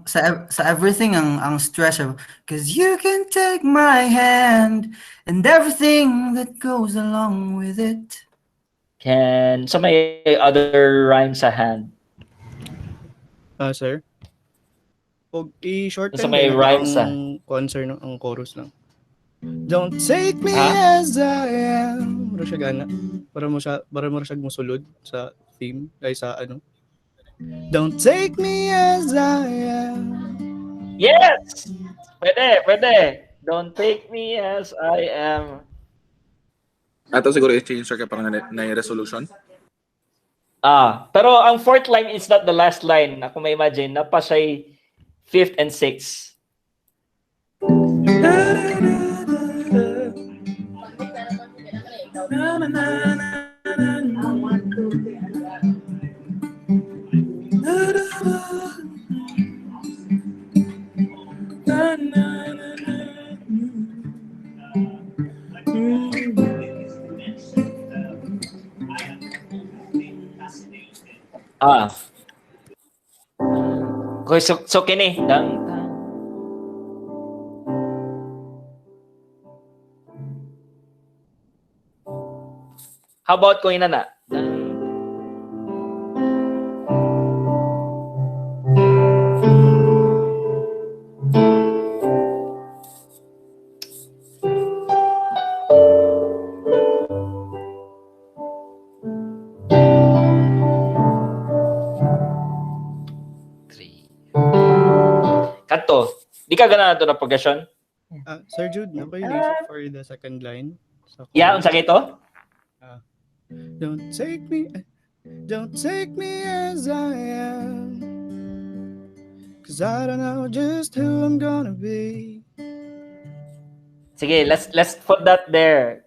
sa everything ang stress of, 'cause you can take my hand and everything that goes along with it. So may other rhyme sa hand. Sir. Pag i-shorten So may rhyme sa concert ang chorus lang. Don't take me as I am. Para siya gana. Para mo siya musulod sa theme ay sa ano. Don't take me as I am. Yes! Pwede. Don't take me as I am. Ato siguro i-change sir kay parang na resolution. Pero ang fourth line is not the last line. Ako may imagine, napa siya fifth and sixth. Okay, so kini. How about kung ina na? Kanto. Di ka gana na ito na progression? Sir Jude, ako yung naisip for the second line. Yeah, unsa ito? Don't take me as I am, 'cause I don't know just who I'm gonna be. Sige, let's put that there.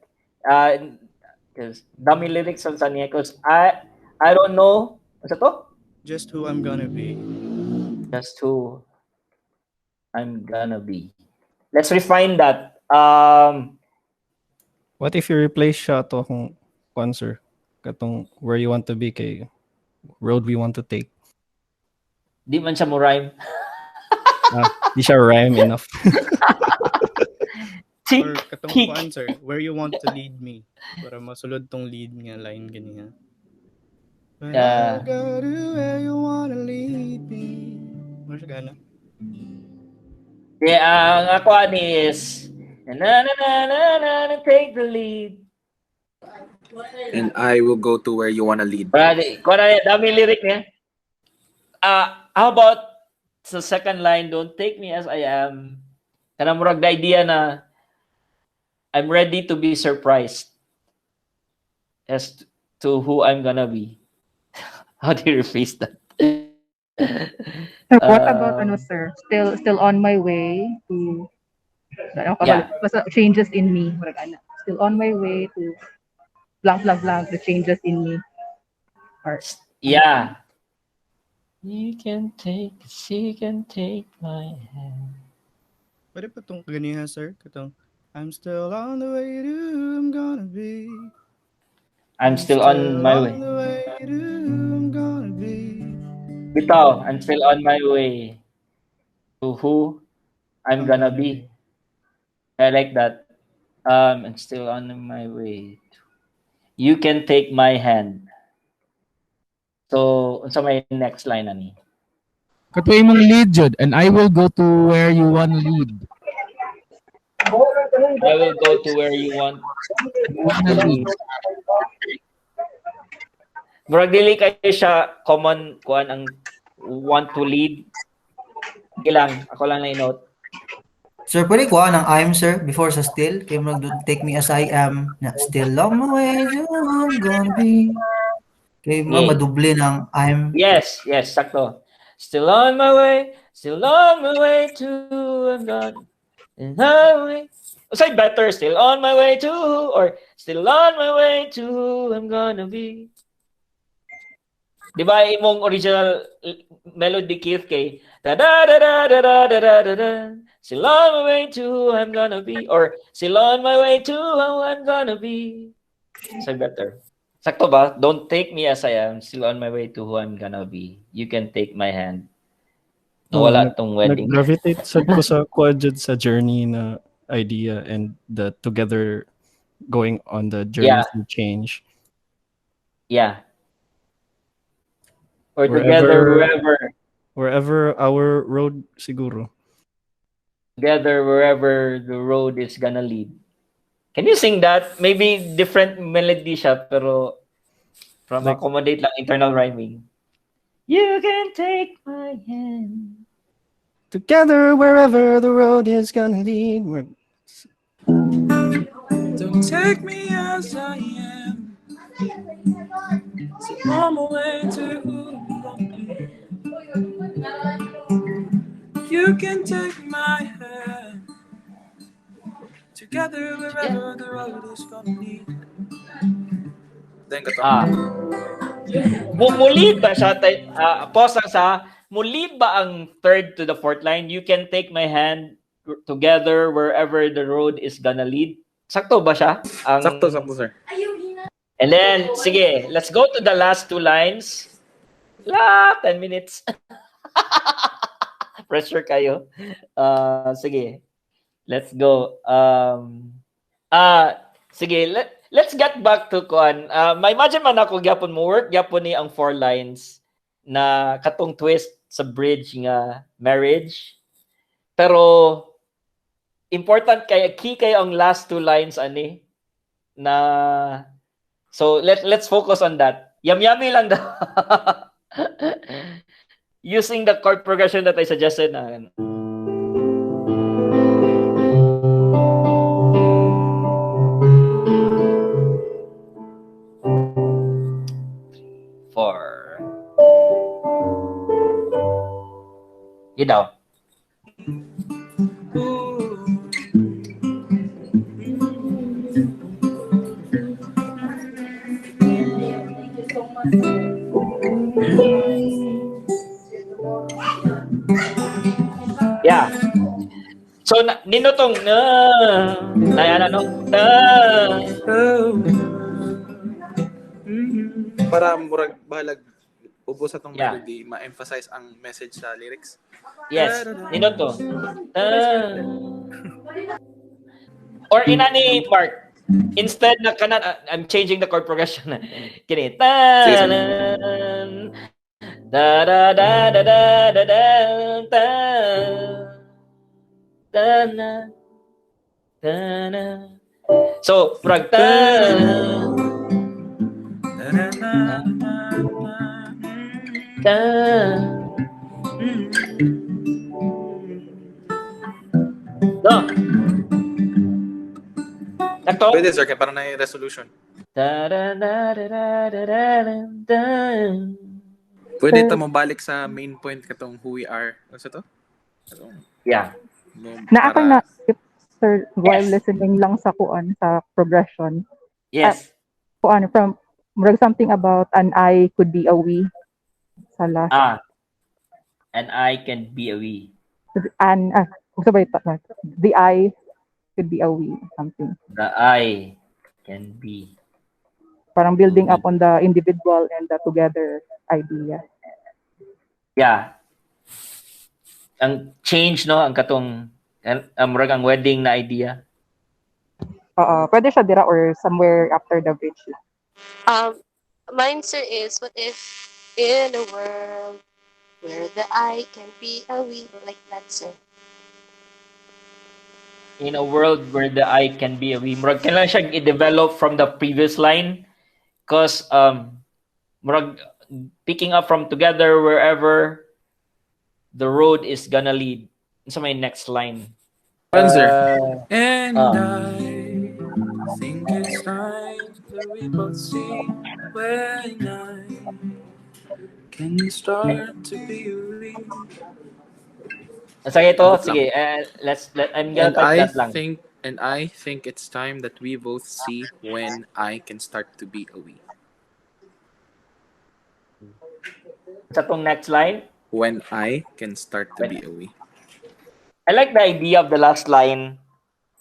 Cause dami lyrics on niya. Cause I don't know. What's to? Just who I'm gonna be. Just who I'm gonna be. Let's refine that. What if you replace siya to kung concert? Katong where you want to be kay road we want to take. Di man siya mo rhyme. Di siya rhyme enough. Or katong answer, where you want to lead me. Para masulod tong lead nga line ganiya. I go to where you want to lead me. Wala siya gana. Yeah, ang ako is na take the lead. And I will go to where you wanna lead. Dami lyric niya. How about sa second line, don't take me as I am. Kanang murag the idea na I'm ready to be surprised as to who I'm gonna be. How do you rephrase that? What about sir? Still on my way to changes in me. Still on my way to blank, the changes in me. Yeah. You can take my hand. Pwede pa itong kaganiha, sir? Katong, I'm still on the way to who I'm gonna be. I'm still on my way. the way to who I'm gonna be. Bitaw, I'm still on my way to who I'm gonna be. I like that. I'm still on my way. You can take my hand. So, unsa may next line ani? Katway mong lead, Jude, and I will go to where you want to lead. I will go to where you want to lead. Murag dili kayo siya common kuan ang want to lead. Ilang, ako lang na i-note. Sir, pwede kuha ng I'm, sir, before sa still. Kaya mo take me as I am. Na, still on my way to who I'm gonna be. Kaya mo maduble ng I'm. Yes, sakto. Still on my way to I'm gonna highway. Say better, still on my way to, or still on my way to who I'm gonna be. Di ba imong original melody Keith kay da da da da da da da da da da, still on my way to who I'm gonna be, or still on my way to who I'm gonna be. Say better. Sakto ba? Don't take me as I am, still on my way to who I'm gonna be. You can take my hand. Wala tong wedding. Nag-gravitate sad ko sa quadjud sa journey na idea and the together going on the journey to change. Yeah. Or together wherever our road siguro. Together wherever the road is gonna lead. Can you sing that? Maybe different melody siya pero from like, accommodate lang internal rhyming. You can take my hand. Together wherever the road is gonna lead. Don't take me as I am. So on my way to who you can take my hand. Together wherever the road is gonna lead. Mulid ba siya? Pause lang sa mulid ba ang third to the fourth line? You can take my hand together wherever the road is gonna lead. Sakto ba siya? Sakto, sir. And then, sige, let's go to the last two lines. 10 minutes. Pressure kayo. Sige. Let's go. Sige, let's get back to kuan. May imagine man ako gyapon mo work gyapon ni ang 4 lines na katong twist sa bridge nga marriage. Pero important kay key kayo ang last 2 lines ani na so let's focus on that. Yummy lang daw. Using the chord progression that I suggested na 4. You know. Yeah. So nino tong para murag bahalag ubos atong melody ma-emphasize ang message sa lyrics. Yes, nino to. Or inani Mark, instead na kanan I'm changing the chord progression. Kini da da da da da da da da. So, murag Sakto? Pwede sir, kaya parang na resolution. Pwede ito mabalik sa main point katong who we are. Ano to? Yeah. Naakal na, sir, while listening lang sa kuan, sa progression. Yes. Kuan, from something about an I could be a we sa last. and I can be a we. And the I could be a we, something. The I can be Parang a building up we. on the individual and the together idea. Yeah. Ang change, no? Ang katong, murag ang wedding na idea. Pwede siya dira or somewhere after the bridge. Mine, sir, is what if in a world where the I can be a we, like that, sir. In a world where the I can be a we. Murag kailan siya i-develop from the previous line because murag picking up from together wherever the road is gonna lead. Sa my next line. And I think it's time that we both see when I can start to be we. Sige ito, sige. I'm gonna type that lang. And I think it's time that we both see when I can start to be a we. Sa tong next line? When I can start to be a we. I like the idea of the last line.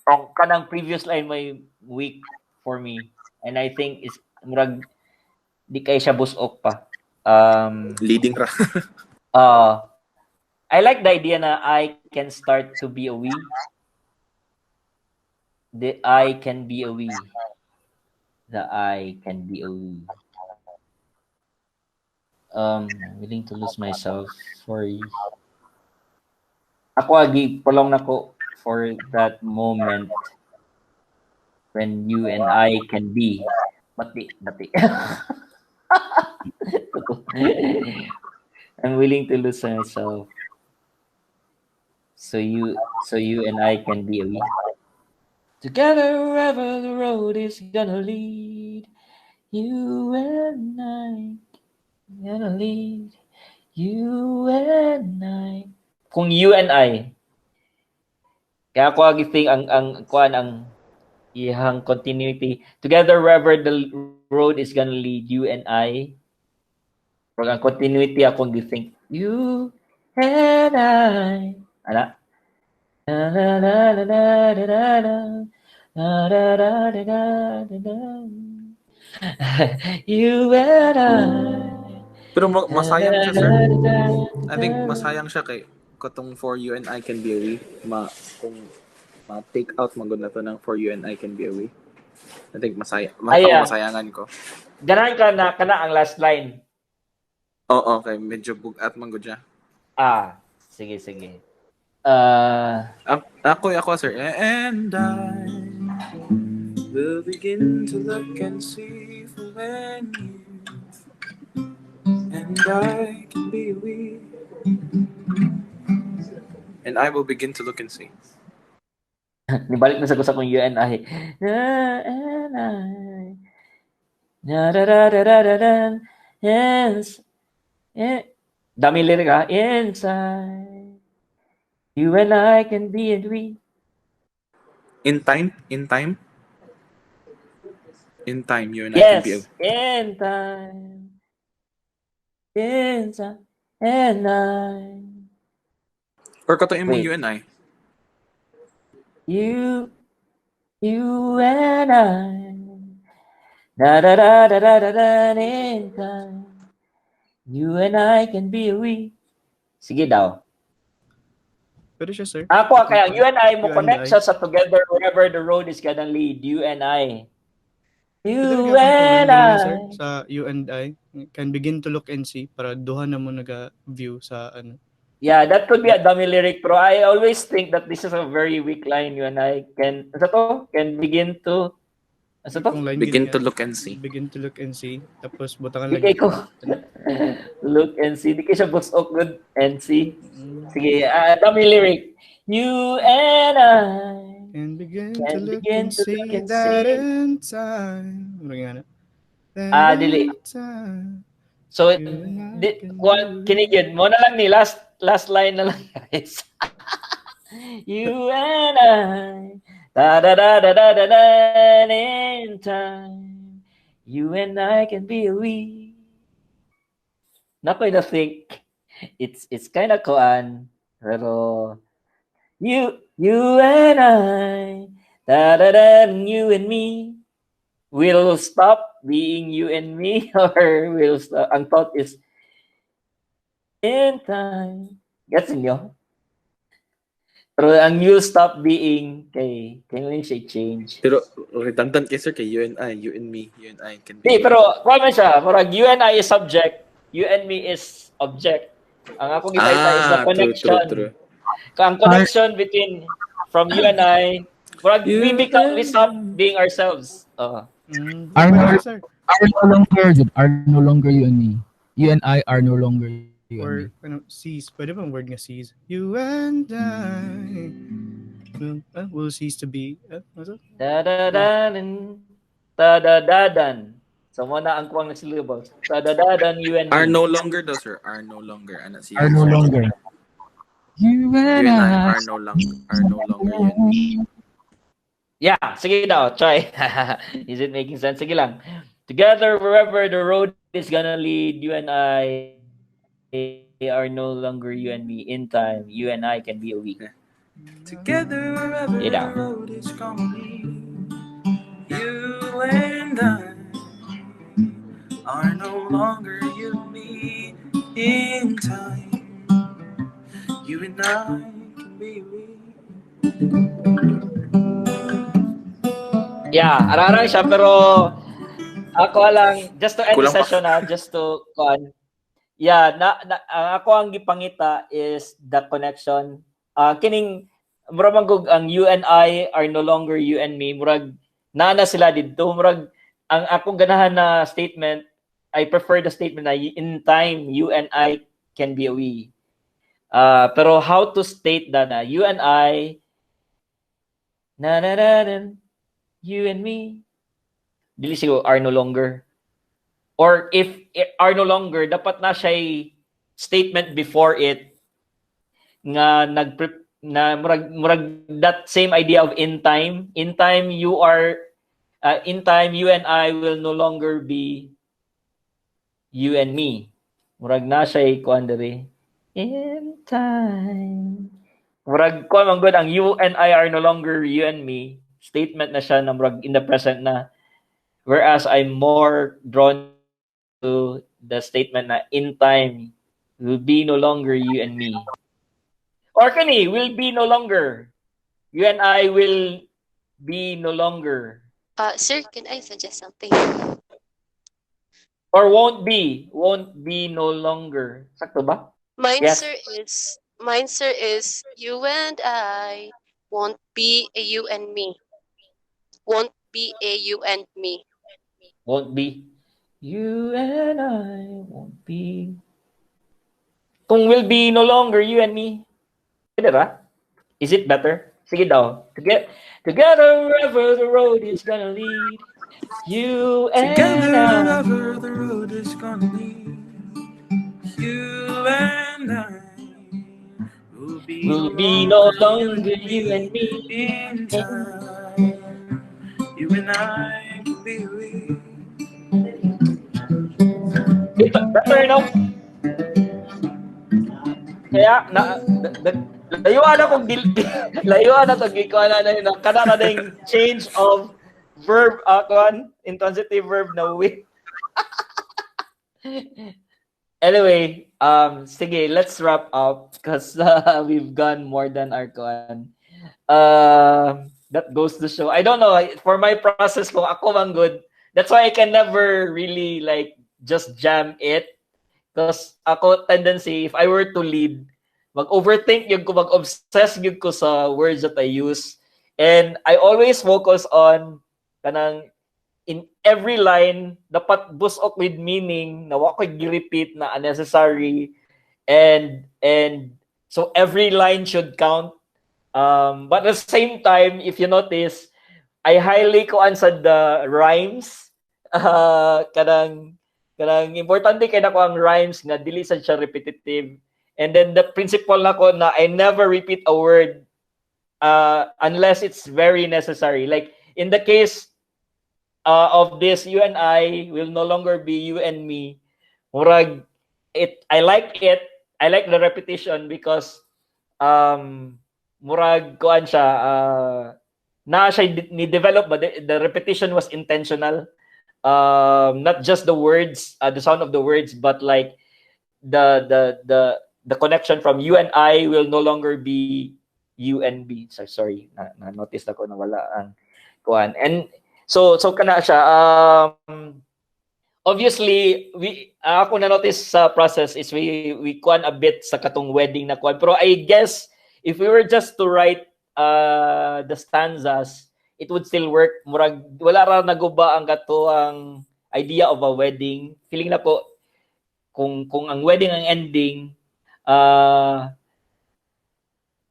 Ang kanang previous line may weak for me. And I think is murag di kay siya busok pa. Leading ra. I like the idea na I can start to be a we. The I can be a we. The I can be a we. I'm willing to lose myself for ako agi pulong nako for that moment when you and I can be bati I'm willing to lose myself so you and I can be a we. Together wherever the road is gonna lead, you and I gonna lead, you and I. Kung you and I, kaya ako think ang ihang continuity. Together wherever the road is gonna lead, you and I. Pag ang continuity akong think, you and I. Ana? You and I. Pero masayang siya, sir. I think masayang siya kay katong for you and I can be a we. Kung take out magod na to ng for you and I can be a we. I think masayangan ko. Ganahan ka na kana ang last line. Oo, okay. Medyo bugat magod siya. Sige. Ako, sir. And I will begin to look and see for when you and I can be we. And I will begin to look and see. Nibalik na sa gusto kong you and I. And I. Yes. Dami lirik ha. Inside. You and I can be and we. In time, you and I can be a we. Yes, in time. Inside. And I. Or katuin mo you and I. You and I. Da in time. You and I can be a we. Sige daw. Pwede siya, sir. Ako kaya you and I mo connect siya sa together wherever the road is gonna lead. You and I. You and I. Sir, sa you and I can begin to look and see para duha na mo naga-view sa ano. Yeah, that could be a dummy lyric, pero I always think that this is a very weak line. You and I can begin to begin to look and see. Begin to look and see. Tapos butangan lagi. Ko. Look and see. Di kayo siya busok good and see. Sige, dummy lyric. You and I can begin to look and see that in time. Dili. So, kinigid mo na lang ni last line na lang, guys. You and I in time. You and I can be a we. Not going to think. it's kind of kuan, pero you and I, you and me, will stop being you and me, or will stop, ang thought is in time. Gets nyo? Pero ang you'll stop being kay mo siya change. Pero redundant kay sir kay you and me, you and I can be. Pero kuha man siya, murag you and I is subject, you and me is object. Ang akong gipakita is the connection. True. Ang connection between from you and I, murag we stop being ourselves. Are no longer you and me. You and I are no longer you or and me. cease. Pwede bang word nga cease? You and I will cease to be. What's that? Tadadadan. So mo na ang kuwang syllables. Tadadadan, you and me. Are no longer though, sir. Are no longer. Ano siya? Are no longer. You and I are no longer you and me. Yeah, sige daw, try. Is it making sense? Sige lang. Together, wherever the road is gonna lead, you and I are no longer you and me. In time, you and I can be a we. Together, wherever the road is gonna lead, you and I are no longer you and me. In time, you and I can be we. Yeah, ararang siya, pero ako lang, just to end the session just to yeah, ako ang gipangita is the connection. Kining murag ang you and I are no longer you and me. Murag na sila didto. Murag ang akong ganahan na statement, I prefer the statement na in time you and I can be a we. Pero how to state that na you and I you and me dili siguro are no longer, or if are no longer dapat na siya statement before it nga murag that same idea of in time you are in time you and I will no longer be you and me. Murag na siya kuan diri in time. Murag ko man good ang you and I are no longer you and me. Statement na siya na murag in the present na, whereas I'm more drawn to the statement na in time will be no longer you and me. Or kani will be no longer. You and I will be no longer. Sir, can I suggest something? Or won't be no longer. Sakto ba? Mine, sir, is you and I won't be a you and me. Won't be a you and me. Won't be. You and I won't be. Kung will be no longer you and me. Pwede ba? Is it better? Sige daw. Together wherever the road is gonna lead. You and together wherever the road is gonna lead. You and I will be no longer you and me. In time, you and I can be we. Better, no? Kaya layuan ako layuan na to gikuana na yun kada na ding change of verb intransitive verb na we. Anyway, sige, let's wrap up because we've gone more than our kuan. That goes to show. I don't know, for my process kung ako man good. That's why I can never really like just jam it. Because ako tendency, if I were to lead, mag-overthink yun ko, mag-obsess yun ko sa words that I use. And I always focus on kanang in every line, dapat busok with meaning, na wa ko'y gi-repeat na unnecessary. And so every line should count. But at the same time, if you notice, I highly kuan sa the rhymes. Kanang importante kay nako ang rhymes nga dili sad siya repetitive. And then the principle nako na I never repeat a word unless it's very necessary. Like in the case of this, you and I will no longer be you and me. Murag I like it I like the repetition because murag kuan siya na siya ni-develop but the repetition was intentional. Not just the words, the sound of the words, but like the connection from you and I will no longer be you and me. So, sorry, na notice na ko na wala ang kuan. And so kana siya obviously ako na notice sa process is we kuan a bit sa katong wedding na kuan. Pero I guess if we were just to write the stanzas, it would still work. Murag wala ra naguba ang katuang idea of a wedding. Feeling na po kung ang wedding ang ending,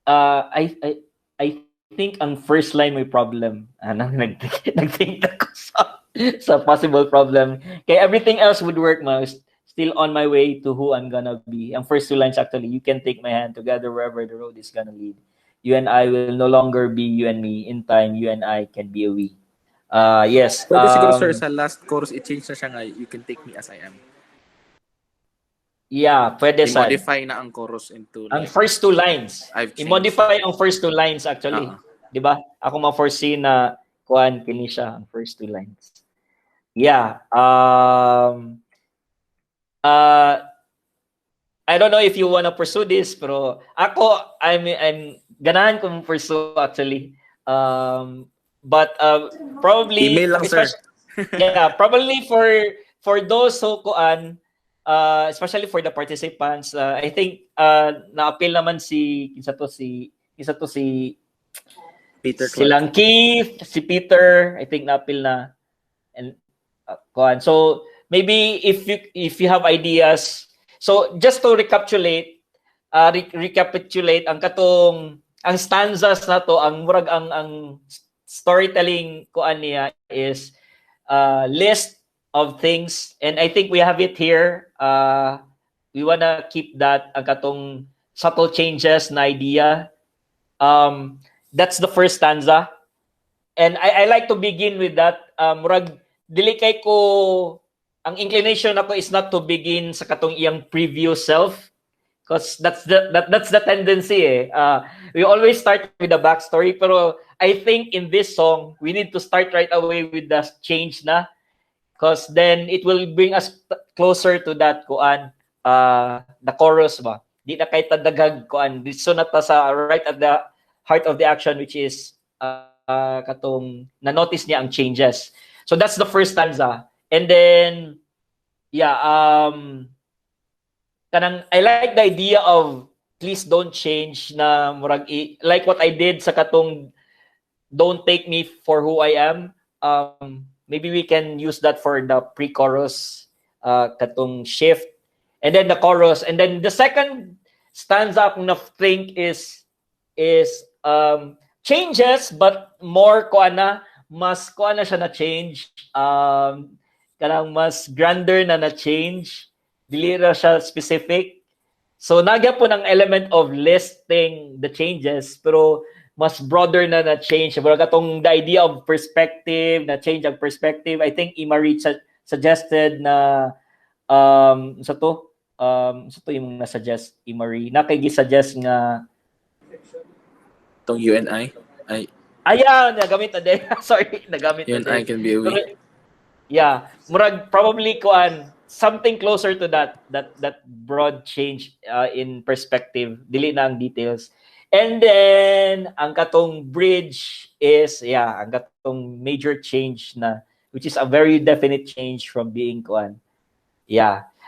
I think ang first line may problem. Nag-think ako sa possible problem. Kaya everything else would work, still on my way to who I'm gonna be. Ang first 2 lines actually, you can take my hand together wherever the road is gonna lead. You and I will no longer be you and me. In time, you and I can be a we. Yes. Pwede siguro, sir, sa last chorus, i-change na siya nga, you can take me as I am. Yeah, pwede sa. I-modify na ang chorus into ang first 2 lines. I-modify ang first 2 lines actually. Di ba? Ako ma-foresee na kuan kini siya ang first 2 lines. Yeah. I don't know if you wanna pursue this, pero ako, I'm ganahan kong pursue actually. But probably email lang, sir. Yeah, probably for those who kuan, especially for the participants, I think na-appeal naman si Peter si Langki, si Peter, I think na-appeal na and kuan. So maybe if you have ideas, so just to recapitulate ang katong ang stanzas na to, ang murag ang storytelling kuan niya is list of things, and I think we have it here. We wanna keep that ang katong subtle changes na idea. That's the first stanza, and I like to begin with that. Murag dili kay ko, ang inclination ako is not to begin sa katong iyang previous self, because that's the tendency. We always start with the backstory, pero I think in this song we need to start right away with the change na, because then it will bring us closer to that kuan, the chorus ba. Di na kay tadagag kuan. So nata sa right at the heart of the action, which is katong na-notice niya ang changes. So that's the first stanza. And then kanang I like the idea of please don't change na murag like what I did sa katong don't take me for who I am. Maybe we can use that for the pre-chorus, katong shift, and then the chorus, and then the second stanza akong na-think is changes, but more mas siya na change, kanang mas grander na change, dili ra siya specific. So nagya po ng element of listing the changes, pero mas broader na change. Pero katong the idea of perspective, na change ang perspective, I think Marie suggested na sa to yung na-suggest Marie. Nakigi-suggest nga tong you and I. Ayan, nagamit na din. Sorry, nagamit you na din. You and I can be a we. Yeah, murag probably kuan something closer to that broad change in perspective, dili na ang details. And then ang katong bridge is ang katong major change na, which is a very definite change from being kuan.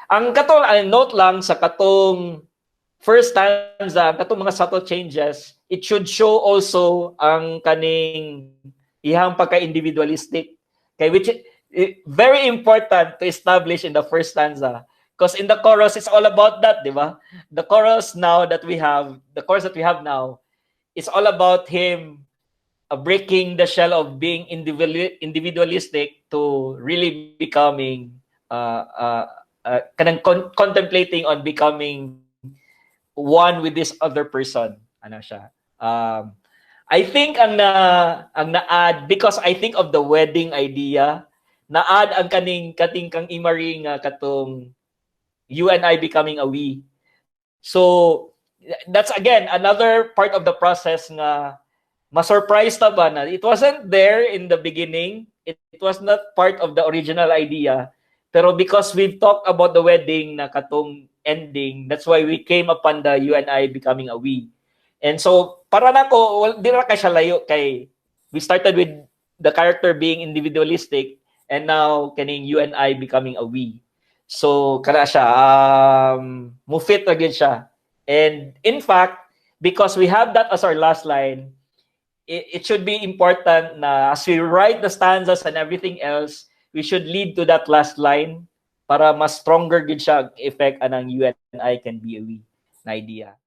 Ang katong note lang sa katong first stanza, katong mga subtle changes, it should show also ang kaning ihang pagka-individualistic, kay which very important to establish in the first stanza, because in the chorus it's all about that, di ba? The chorus that we have now is all about him breaking the shell of being individualistic to really becoming contemplating on becoming one with this other person. Ano siya? I think ang na-add, because I think of the wedding idea, na-add ang kating kang Imari nga katong you and I becoming a we. So that's again another part of the process nga ma-surprise ta ba na it wasn't there in the beginning. It was not part of the original idea. Pero because we've talked about the wedding na katong ending, that's why we came upon the you and I becoming a we. And so para nako well, di ra ka siya layo kay we started with the character being individualistic and now kaning you and I becoming a we. So kana siya mo fit again siya. And in fact, because we have that as our last line, it should be important na as we write the stanzas and everything else, we should lead to that last line para mas stronger gid siya effect anang you and I can be a we na idea.